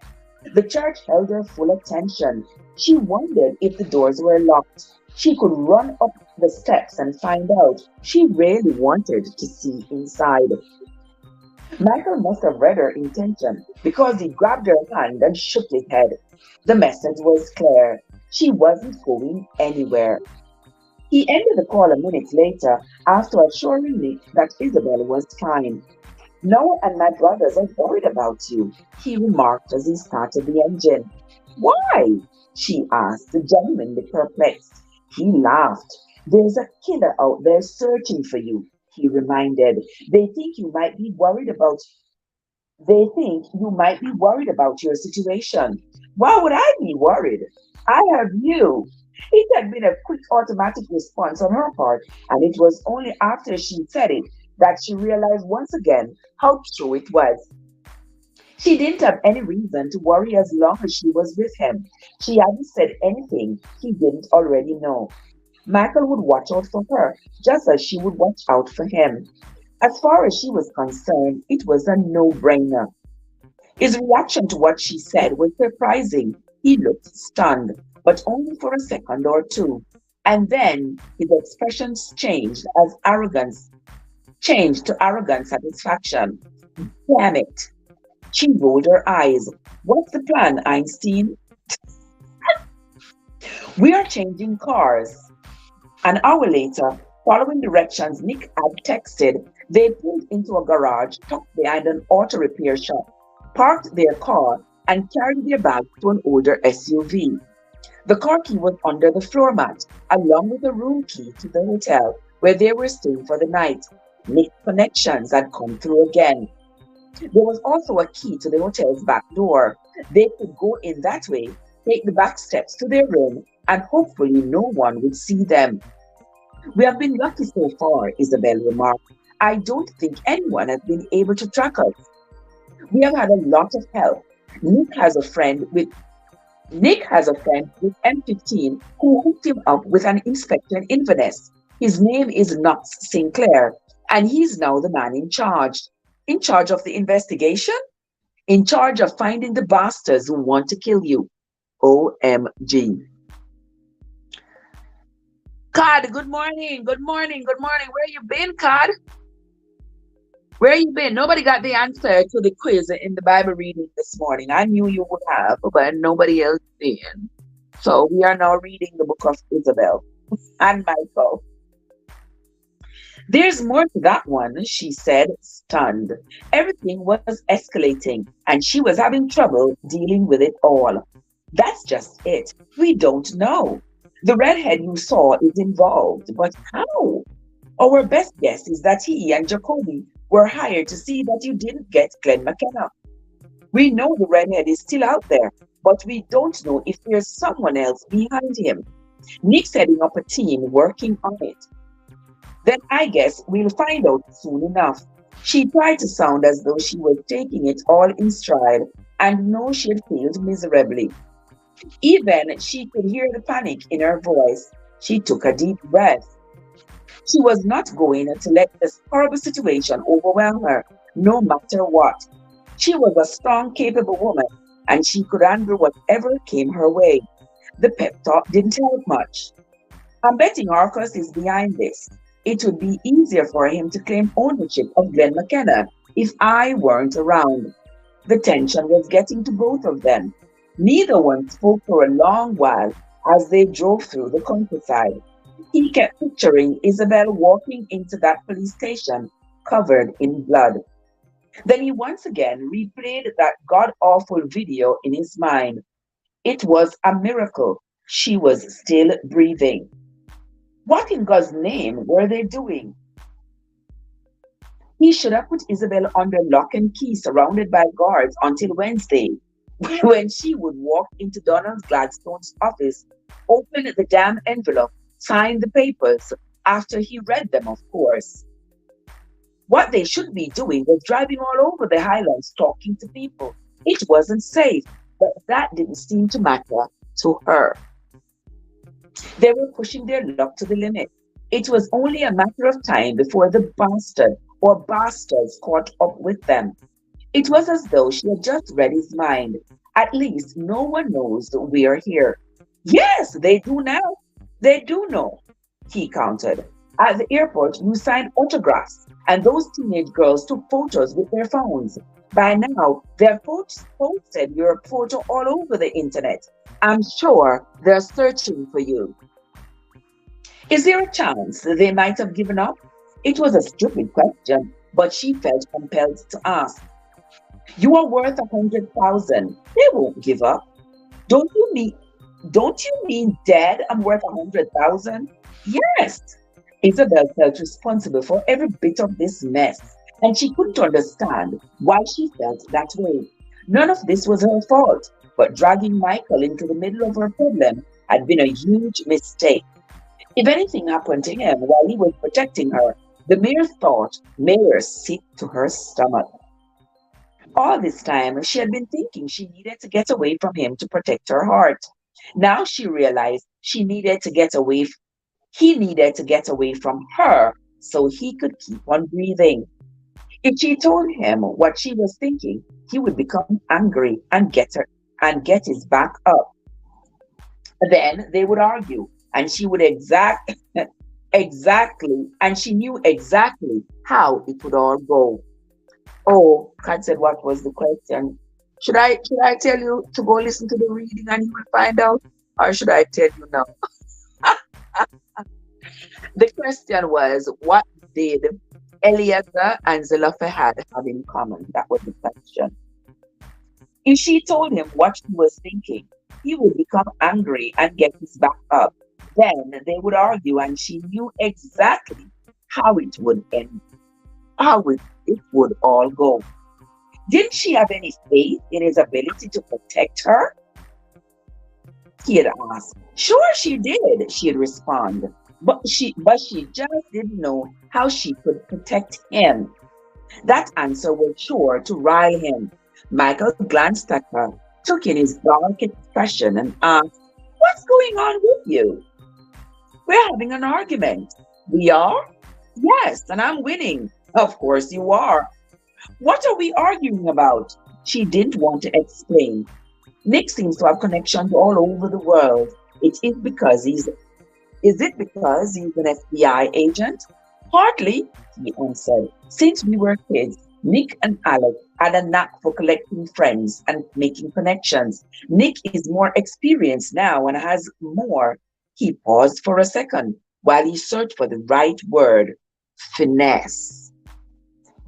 Speaker 1: The church held her full attention. She wondered if the doors were locked. She could run up the steps and find out. She really wanted to see inside. Michael must have read her intention because he grabbed her hand and shook his head. The message was clear. She wasn't going anywhere. He ended the call a minute later after assuring me that Isabel was fine. "Noah and my brothers are worried about you," he remarked as he started the engine. "Why?" she asked, genuinely perplexed. He laughed. "There's a killer out there searching for you," he reminded. They think you might be worried about they think you might be worried about your situation." "Why would I be worried? I have you." It had been a quick automatic response on her part, and it was only after she said it that she realized once again how true it was. She didn't have any reason to worry as long as she was with him. She hadn't said anything he didn't already know. Michael would watch out for her, just as she would watch out for him. As far as she was concerned, it was a no brainer. His reaction to what she said was surprising. He looked stunned, but only for a second or two. And then his expressions changed to arrogant satisfaction. "Damn it." She rolled her eyes. "What's the plan, Einstein?" "We are changing cars." An hour later, following directions Nick had texted, they pulled into a garage tucked behind an auto repair shop, parked their car, and carried their bags to an older SUV. The car key was under the floor mat, along with a room key to the hotel where they were staying for the night. Nick's connections had come through again. There was also a key to the hotel's back door. They could go in that way, take the back steps to their room, and hopefully no one would see them. "We have been lucky so far," Isabel remarked. "I don't think anyone has been able to track us. We have had a lot of help. Nick has a friend with Nick has a friend with M15 who hooked him up with an inspector in Inverness. His name is Knox Sinclair, and he's now the man in charge. In charge of the investigation? In charge of finding the bastards who want to kill you. OMG. Cod, good morning. Good morning. Good morning. Where you been, Cod? Where you been? Nobody got the answer to the quiz in the Bible reading this morning. I knew you would have, but nobody else did. So we are now reading the book of Isabel and Michael. There's more to that one, she said, stunned. Everything was escalating, and she was having trouble dealing with it all. That's just it. We don't know. The redhead you saw is involved, but how? Our best guess is that he and Jacoby were hired to see that you didn't get Glenn McKenna. We know the redhead is still out there, but we don't know if there's someone else behind him. Nick's heading up a team working on it. Then I guess we'll find out soon enough. She tried to sound as though she was taking it all in stride and know she had failed miserably. Even she could hear the panic in her voice. She took a deep breath. She was not going to let this horrible situation overwhelm her, no matter what. She was a strong, capable woman, and she could handle whatever came her way. The pep talk didn't help much. I'm betting Arcus is behind this. It would be easier for him to claim ownership of Glen McKenna if I weren't around. The tension was getting to both of them. Neither one spoke for a long while as they drove through the countryside. He kept picturing Isabel walking into that police station covered in blood. Then he once again replayed that god awful video in his mind. It was a miracle. She was still breathing. What in God's name were they doing? He should have put Isabel under lock and key, surrounded by guards, until Wednesday, when she would walk into Donald Gladstone's office, open the damn envelope, sign the papers, after he read them, of course. What they should be doing was driving all over the highlands talking to people. It wasn't safe, but that didn't seem to matter to her. They were pushing their luck to the limit. It was only a matter of time before the bastard or bastards caught up with them. It was as though she had just read his mind. At least no one knows we're here. Yes, they do now. They do know, he countered. At the airport, you signed autographs, and those teenage girls took photos with their phones. By now, they've posted your photo all over the internet. I'm sure they're searching for you. Is there a chance they might have given up? It was a stupid question, but she felt compelled to ask. You are worth 100,000. They won't give up. Don't you mean? Don't you mean dead? I'm worth 100,000. Yes. Isabel felt responsible for every bit of this mess, and she couldn't understand why she felt that way. None of this was her fault, but dragging Michael into the middle of her problem had been a huge mistake. If anything happened to him while he was protecting her, the mere thought made her sick to her stomach. All this time, she had been thinking she needed to get away from him to protect her heart. Now she realized he needed to get away from her so he could keep on breathing. If she told him what she was thinking, he would become angry and get his back up. Then they would argue, and she would exactly, and she knew exactly how it would all go. Oh, Kat said, what was the question? Should I tell you to go listen to the reading and you will find out, or should I tell you now? The question was, what did Eliezer and Zelophehad have in common? That was the question. If she told him what she was thinking, he would become angry and get his back up. Then they would argue, and she knew exactly how it would end, it would all go. Didn't she have any faith in his ability to protect her? He had asked. Sure she did, she had responded. But she just didn't know how she could protect him. That answer was sure to rile him. Michael glanced at her, took in his dark expression, and asked, what's going on with you? We're having an argument. We are? Yes, and I'm winning. Of course you are. What are we arguing about? She didn't want to explain. Nick seems to have connections all over the world. It is because Is it because he's an FBI agent? Partly, he answered. Since we were kids, Nick and Alec had a knack for collecting friends and making connections. Nick is more experienced now and has more. He paused for a second while he searched for the right word. Finesse.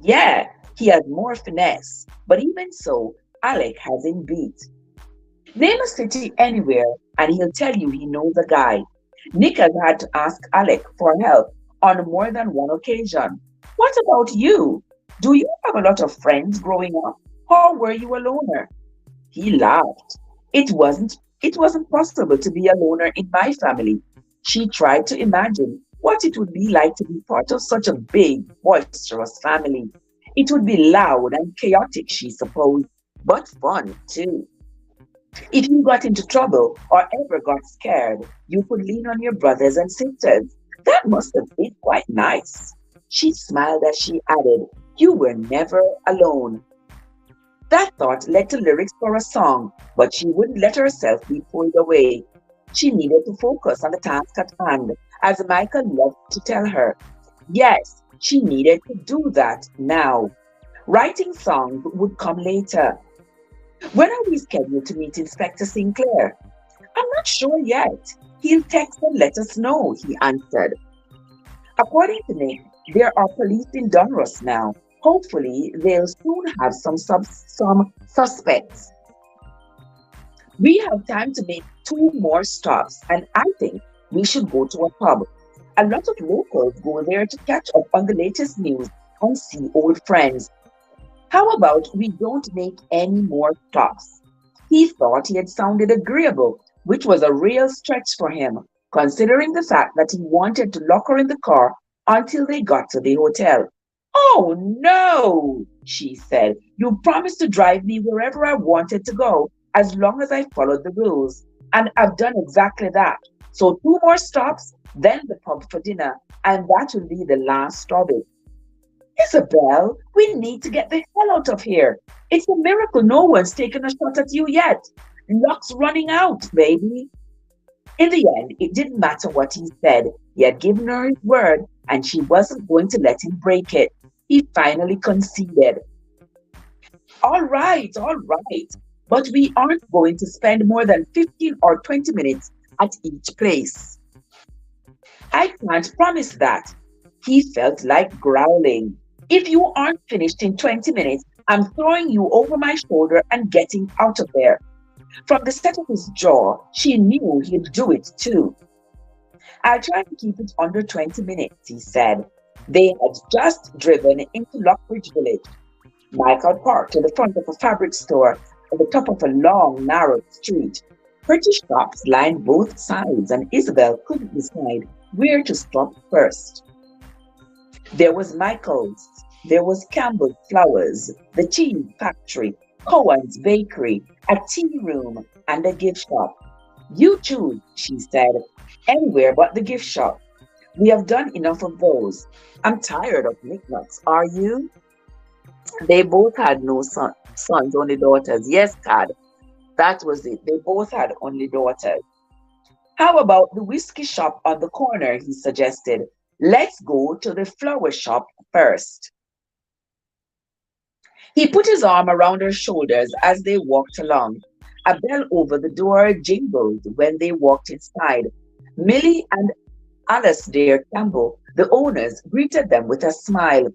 Speaker 1: Yeah, he has more finesse, but even so, Alec has him beat. Name a city anywhere, and he'll tell you he knows a guy. Nick has had to ask Alec for help on more than one occasion. What about you? Do you have a lot of friends growing up, or were you a loner? He laughed. It wasn't possible to be a loner in my family. She tried to imagine what it would be like to be part of such a big, boisterous family. It would be loud and chaotic, she supposed, but fun too. If you got into trouble or ever got scared, you could lean on your brothers and sisters. That must have been quite nice. She smiled as she added, you were never alone. That thought led to lyrics for a song, but she wouldn't let herself be pulled away. She needed to focus on the task at hand, as Michael loved to tell her. Yes, she needed to do that now. Writing songs would come later. When are we scheduled to meet Inspector Sinclair? I'm not sure yet. He'll text and let us know, he answered. According to Nick, there are police in Donruss now. Hopefully, they'll soon have some suspects. We have time to make two more stops, and I think we should go to a pub. A lot of locals go there to catch up on the latest news and see old friends. How about we don't make any more stops? He thought he had sounded agreeable, which was a real stretch for him, considering the fact that he wanted to lock her in the car until they got to the hotel. Oh no, she said. You promised to drive me wherever I wanted to go, as long as I followed the rules. And I've done exactly that. So two more stops, then the pub for dinner, and that will be the last of it. Isabel, we need to get the hell out of here. It's a miracle no one's taken a shot at you yet. Luck's running out, baby. In the end, it didn't matter what he said. He had given her his word, and she wasn't going to let him break it. He finally conceded. All right, but we aren't going to spend more than 15 or 20 minutes at each place. I can't promise that. He felt like growling. If you aren't finished in 20 minutes, I'm throwing you over my shoulder and getting out of there. From the set of his jaw, she knew he'd do it too. I'll try to keep it under 20 minutes, he said. They had just driven into Lockbridge Village. Michael parked in the front of a fabric store at the top of a long, narrow street. Pretty shops lined both sides, and Isabel couldn't decide where to stop first. There was Michael's, there was Campbell's Flowers, the cheese factory, Cohen's bakery, a tea room, and a gift shop. You choose, she said, anywhere but the gift shop. We have done enough of those. I'm tired of knickknacks, are you? They both had no sons, only daughters. Yes, Cad, that was it. They both had only daughters. How about the whiskey shop on the corner, he suggested. Let's go to the flower shop first. He put his arm around her shoulders as they walked along. A bell over the door jingled when they walked inside. Millie and Alasdair Campbell, the owners, greeted them with a smile.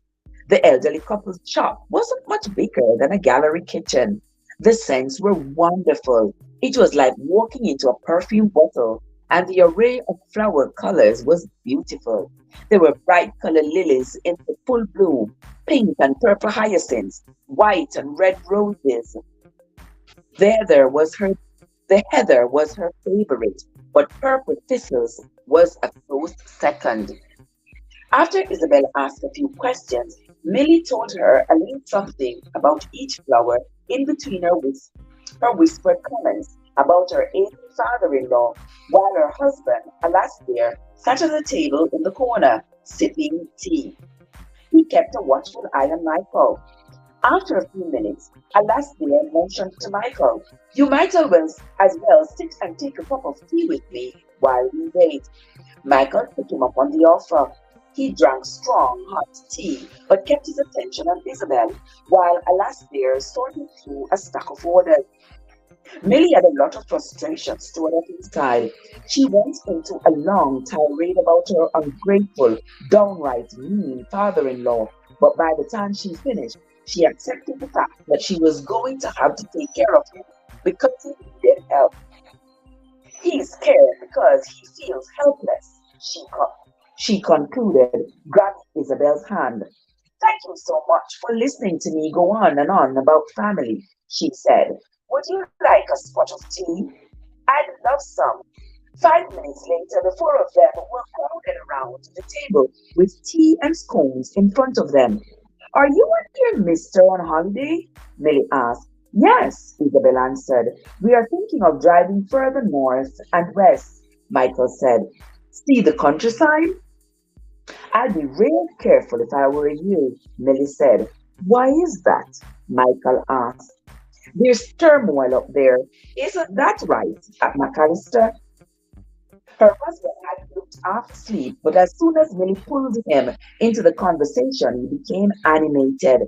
Speaker 1: The elderly couple's shop wasn't much bigger than a gallery kitchen. The scents were wonderful. It was like walking into a perfume bottle, and the array of flower colors was beautiful. There were bright colored lilies in the full bloom, pink and purple hyacinths, white and red roses. The heather was her the heather was her favorite, but purple thistles was a close second. After Isabel asked a few questions, Millie told her a little something about each flower in between her whispered comments about her aging father-in-law, while her husband, Alasdair, sat at the table in the corner, sipping tea. He kept a watchful eye on Michael. After a few minutes, Alasdair motioned to Michael. You might as well sit and take a cup of tea with me while we wait. Michael took him up on the offer. He drank strong, hot tea, but kept his attention on Isabel, while Alasdair sorted through a stack of orders. Millie had a lot of frustration stored up inside. She went into a long tirade about her ungrateful, downright mean father in law, but by the time she finished, she accepted the fact that she was going to have to take care of him because he needed help. He's scared because he feels helpless, she concluded, grabbing Isabel's hand. Thank you so much for listening to me go on and on about family, she said. Would you like a spot of tea? I'd love some. 5 minutes later, the four of them were crowded around the table with tea and scones in front of them. Are you and your mister on holiday? Millie asked. Yes, Isabel answered. We are thinking of driving further north and west, Michael said. See the countryside? I'd be real careful if I were you, Millie said. Why is that? Michael asked. There's turmoil up there. Isn't that right, at McAllister? Her husband had looked half asleep, but as soon as Millie pulled him into the conversation, he became animated.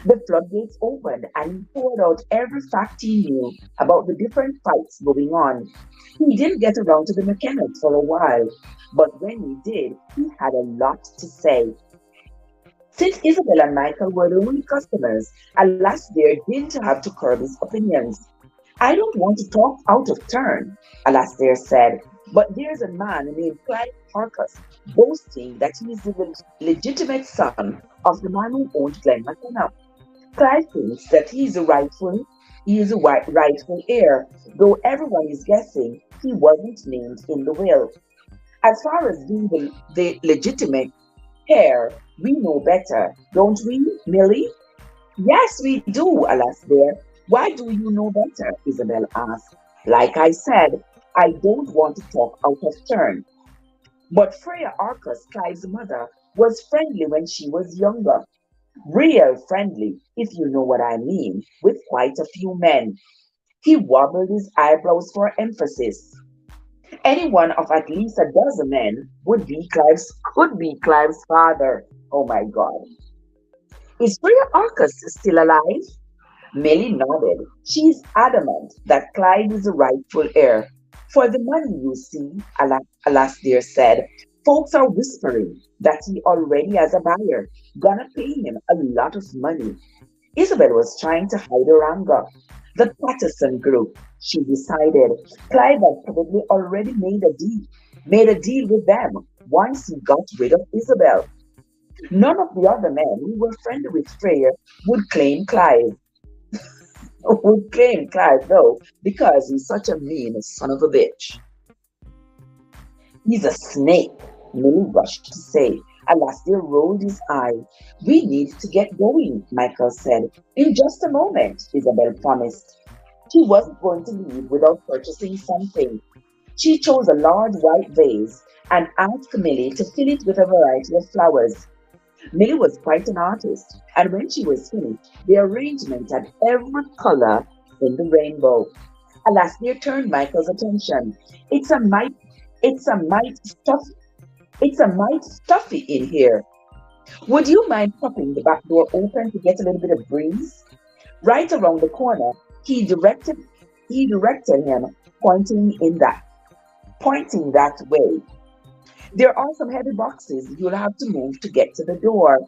Speaker 1: The floodgates opened and he poured out every fact he knew about the different fights going on. He didn't get around to the mechanics for a while, but when he did, he had a lot to say. Since Isabel and Michael were the only customers, Alasdair didn't have to curb his opinions. I don't want to talk out of turn, Alasdair said, but there's a man named Clive Harcus boasting that he is the legitimate son of the man who owned Glen McKenna. Clive thinks that he is a rightful heir, though everyone is guessing he wasn't named in the will. As far as being the legitimate heir, we know better, don't we, Millie? Yes, we do, Alasdair. Why do you know better? Isabel asked. Like I said, I don't want to talk out of turn. But Freya Arcus, Clive's mother, was friendly when she was younger. Real friendly, if you know what I mean, with quite a few men. He wobbled his eyebrows for emphasis. Any one of at least a dozen men could be Clive's father. Oh my God. Is Freya Arcus still alive? Millie nodded. She is adamant that Clive is the rightful heir. For the money, you see, Alasdair said, folks are whispering that he already has a buyer, gonna pay him a lot of money. Isabel was trying to hide her anger. The Patterson Group, she decided. Clive had probably already made a deal with them once he got rid of Isabel. None of the other men who were friendly with Freya would claim Clive. Would claim Clive though, because he's such a mean son of a bitch. He's a snake, Millie rushed to say. Alasdair rolled his eyes. We need to get going, Michael said. In just a moment, Isabel promised. She wasn't going to leave without purchasing something. She chose a large white vase and asked Millie to fill it with a variety of flowers. Millie was quite an artist, and when she was finished, the arrangement had every color in the rainbow. Alasdair turned Michael's attention. It's a mite, it's a mite stuff, it's a mite stuffy in here. Would you mind popping the back door open to get a little bit of breeze? Right around the corner, he directed him, pointing in that pointing that way. There are some heavy boxes you'll have to move to get to the door.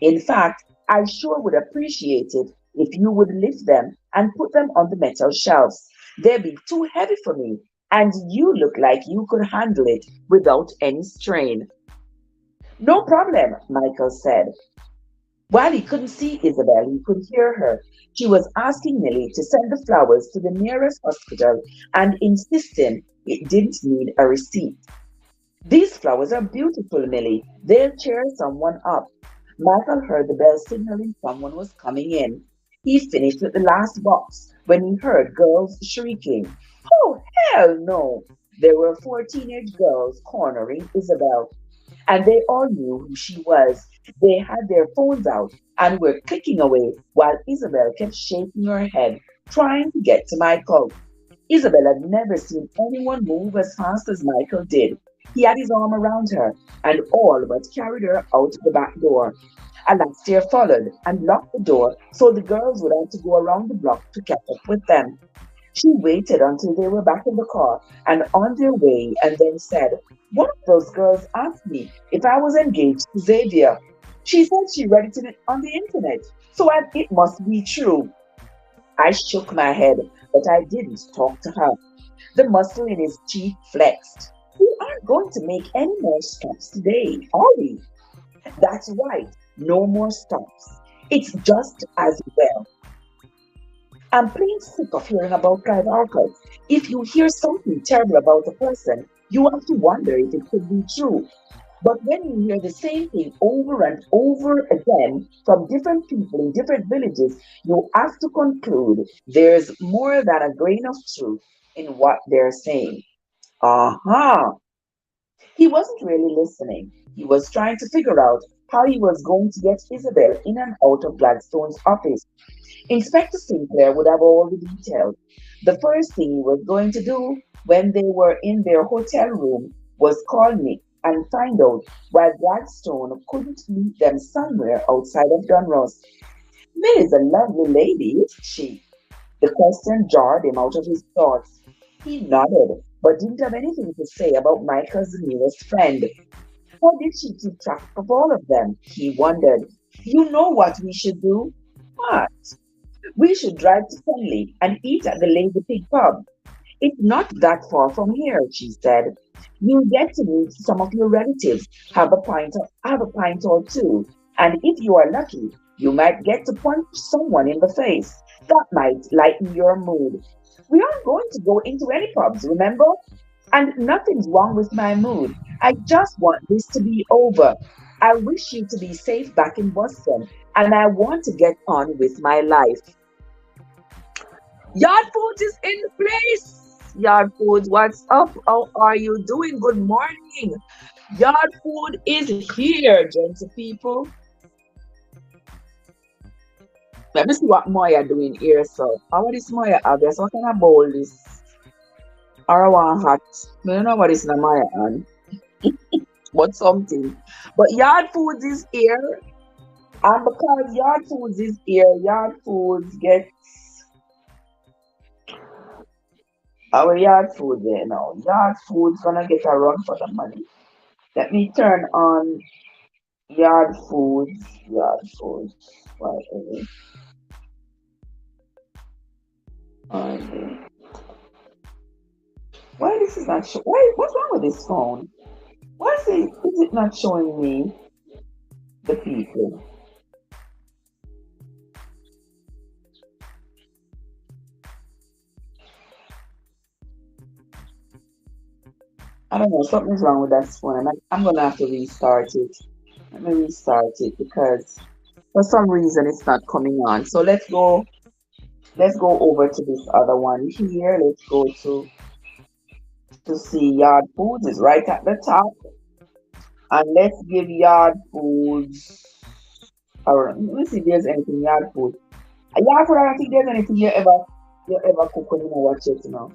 Speaker 1: In fact, I sure would appreciate it if you would lift them and put them on the metal shelves. They'll be too heavy for me, and you look like you could handle it without any strain. No problem, Michael said. While he couldn't see Isabel, he could hear her. She was asking Millie to send the flowers to the nearest hospital and insisting it didn't need a receipt. These flowers are beautiful, Millie. They'll cheer someone up. Michael heard the bell signaling someone was coming in. He finished with the last box when he heard girls shrieking. Oh, hell no! There were four teenage girls cornering Isabel, and they all knew who she was. They had their phones out and were clicking away while Isabel kept shaking her head, trying to get to Michael. Isabel had never seen anyone move as fast as Michael did. He had his arm around her and all but carried her out the back door. Alastair followed and locked the door so the girls would have to go around the block to catch up with them. She waited until they were back in the car and on their way and then said, "One of those girls asked me if I was engaged to Xavier. She said she read it on the internet, so it must be true." I shook my head, but I didn't talk to her. The muscle in his cheek flexed. "We aren't going to make any more stops today, are we?" "That's right, no more stops. It's just as well. I'm plain sick of hearing about private archives. If you hear something terrible about a person, you have to wonder if it could be true. But when you hear the same thing over and over again from different people in different villages, you have to conclude there's more than a grain of truth in what they're saying." Aha! He wasn't really listening. He was trying to figure out how he was going to get Isabel in and out of Gladstone's office. Inspector Sinclair would have all the details. The first thing he was going to do when they were in their hotel room was call Nick and find out why Gladstone couldn't meet them somewhere outside of Dunross. "Mill is a lovely lady, isn't she?" The question jarred him out of his thoughts. He nodded, but didn't have anything to say about Michael's newest friend. How did she keep track of all of them? He wondered. "You know what we should do?" "What?" "We should drive to Penley and eat at the Lazy Pig pub. It's not that far from here," she said. "You'll get to meet some of your relatives, have a pint or two, and if you are lucky, you might get to punch someone in the face. That might lighten your mood. We aren't going to go into any pubs, remember? And nothing's wrong with my mood. I just want this to be over. I wish you to be safe back in Boston, and I want to get on with my life." Yard Foods is in the place. Yard Foods, what's up? How are you doing? Good morning. Yard Food is here, gentle people. Let me see what Moya doing here. So, how is Moya obvious? What kind of bowl this? Or I want hot. I don't know what is in Moya on, but something. But Yard Foods is here. And because Yard Foods is here, Yard Foods gets our Yard Food there now. Yard Foods gonna get a run for the money. Let me turn on Yard Foods. Yard Foods. Why, uh, why this is not show? Why? What's wrong with this phone? Why is it not showing me the people? I don't know. Something's wrong with that phone. I'm gonna have to restart it. Let me restart it because for some reason it's not coming on. So let's go. Let's go over to this other one here. Let's go to see Yard Foods is right at the top, and let's give Yard Foods. Or let me see if there's anything Yard Food. Yard Food, I don't think there's anything you ever cook when you watch it, you know.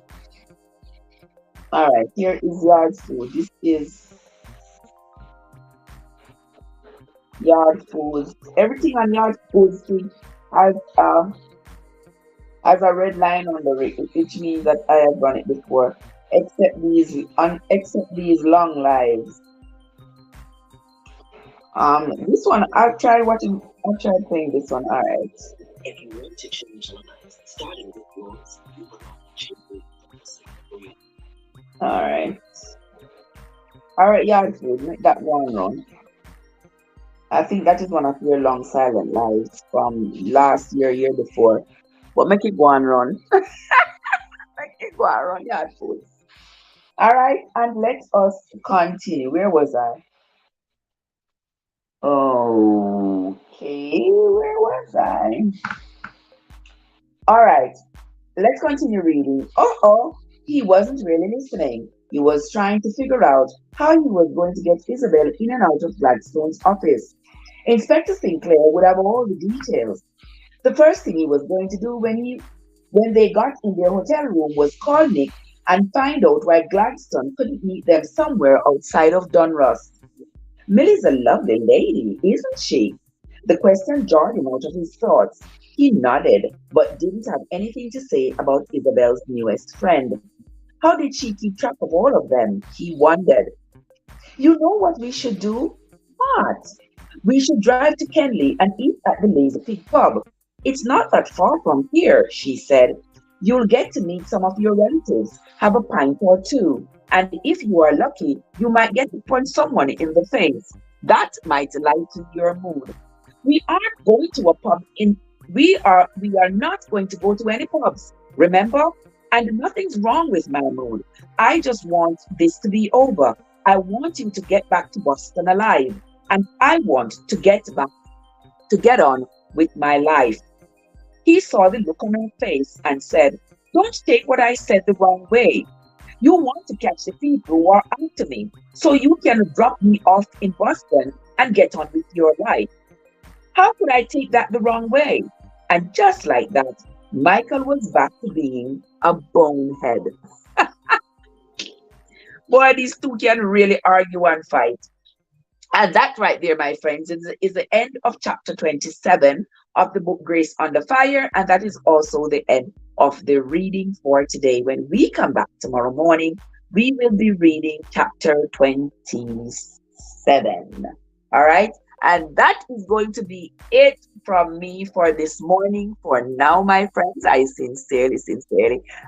Speaker 1: All right, here is Yard Food. This is Yard Foods. Everything on Yard Foods has has a red line under it, which means that I have run it before. Except these long lives. This one I've tried watching. I've tried playing this one. All right. If you want to change lives, starting with yours, you will have to change. All right. All right, Yard Food. Make that one run. I think that is one of your long silent lives from last year, year before. But make it go and run. Make it go and run, Yard Food. All right, and let us continue. Where was I? Okay, where was I? All right, let's continue reading. Oh, he wasn't really listening. He was trying to figure out how he was going to get Isabel in and out of Gladstone's office. Inspector Sinclair would have all the details. The first thing he was going to do when they got in their hotel room was call Nick and find out why Gladstone couldn't meet them somewhere outside of Dunross. Millie's a lovely lady, isn't she? The question jarred him out of his thoughts. He nodded, but didn't have anything to say about Isabel's newest friend. How did she keep track of all of them? He wondered. You know what we should do? What? We should drive to Kenley and eat at the Lazy Pig pub. It's not that far from here, she said. You'll get to meet some of your relatives, have a pint or two, and if you are lucky, you might get to punch someone in the face. That might lighten your mood. We aren't going to a pub in we are not going to go to any pubs, remember? And nothing's wrong with my mood. I just want this to be over. I want you to get back to Boston alive. And I want to get on with my life. He saw the look on her face and said, don't take what I said the wrong way. You want to catch the people who are after me so you can drop me off in Boston and get on with your life. How could I take that the wrong way? And just like that, Michael was back to being a bonehead. Boy, these two can really argue and fight. And that right there, my friends, is the end of chapter 27 of the book Grace Under Fire. And that is also the end of the reading for today. When we come back tomorrow morning, we will be reading chapter 27. All right. And that is going to be it from me for this morning. For now, my friends, I sincerely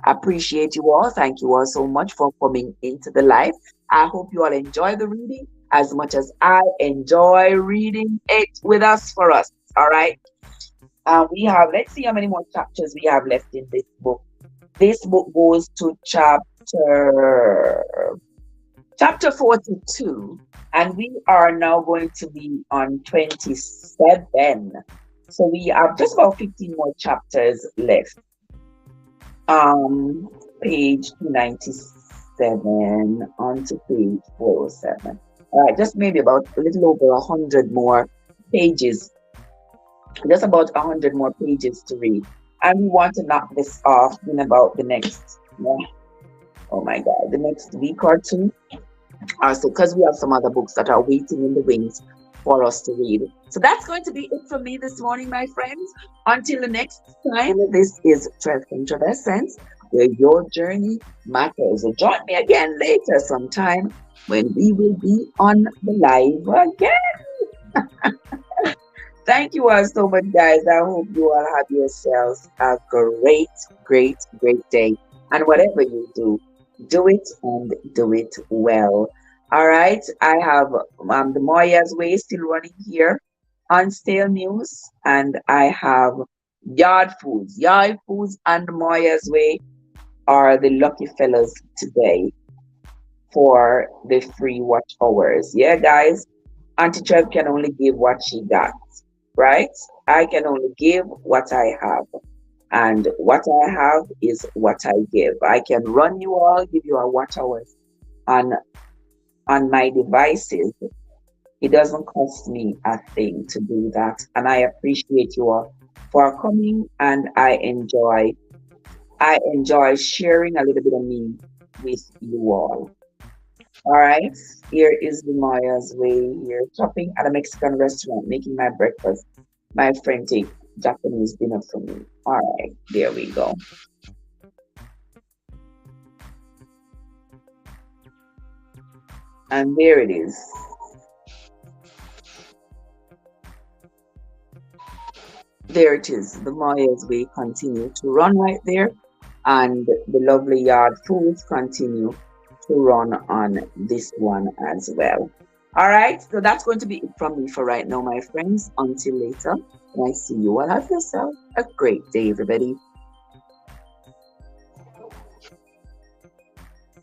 Speaker 1: appreciate you all. Thank you all so much for coming into the live. I hope you all enjoy the reading as much as I enjoy reading it with us for us. All right. We have, let's see how many more chapters we have left in this book. This book goes to chapter 42, and we are now going to be on 27. So we have just about 15 more chapters left. Page 297 onto page 407. All right, just maybe about a little over 100 more pages. Just about 100 more pages to read. And we want to knock this off in about the next, oh my God, the next week or two. Also, because we have some other books that are waiting in the wings for us to read. So that's going to be it from me this morning, my friends. Until the next time, this is Trev Intravescence, where your journey matters. So join me again later sometime when we will be on the live again. Thank you all so much, guys. I hope you all have yourselves a great day. And whatever you do it and do it well. All right. I have the Moya's Way still running here on Stale News. And I have Yard Foods. Yard Foods and Moya's Way are the lucky fellows today for the free watch hours. Yeah, guys. Auntie Trev can only give what she got. Right? I can only give what I have. And what I have is what I give. I can run you all, give you a watch hours on my devices. It doesn't cost me a thing to do that. And I appreciate you all for coming, and I enjoy sharing a little bit of me with you all. All right, here is the Maya's Way here, shopping at a Mexican restaurant, making my breakfast. My friend take Japanese dinner for me. All right, there we go. And there it is. There it is. The Maya's Way continue to run right there, and the lovely Yard Foods continue to run on this one as well. All right, so that's going to be it from me for right now, my friends. Until later, and I see you all. Have yourself a great day, everybody.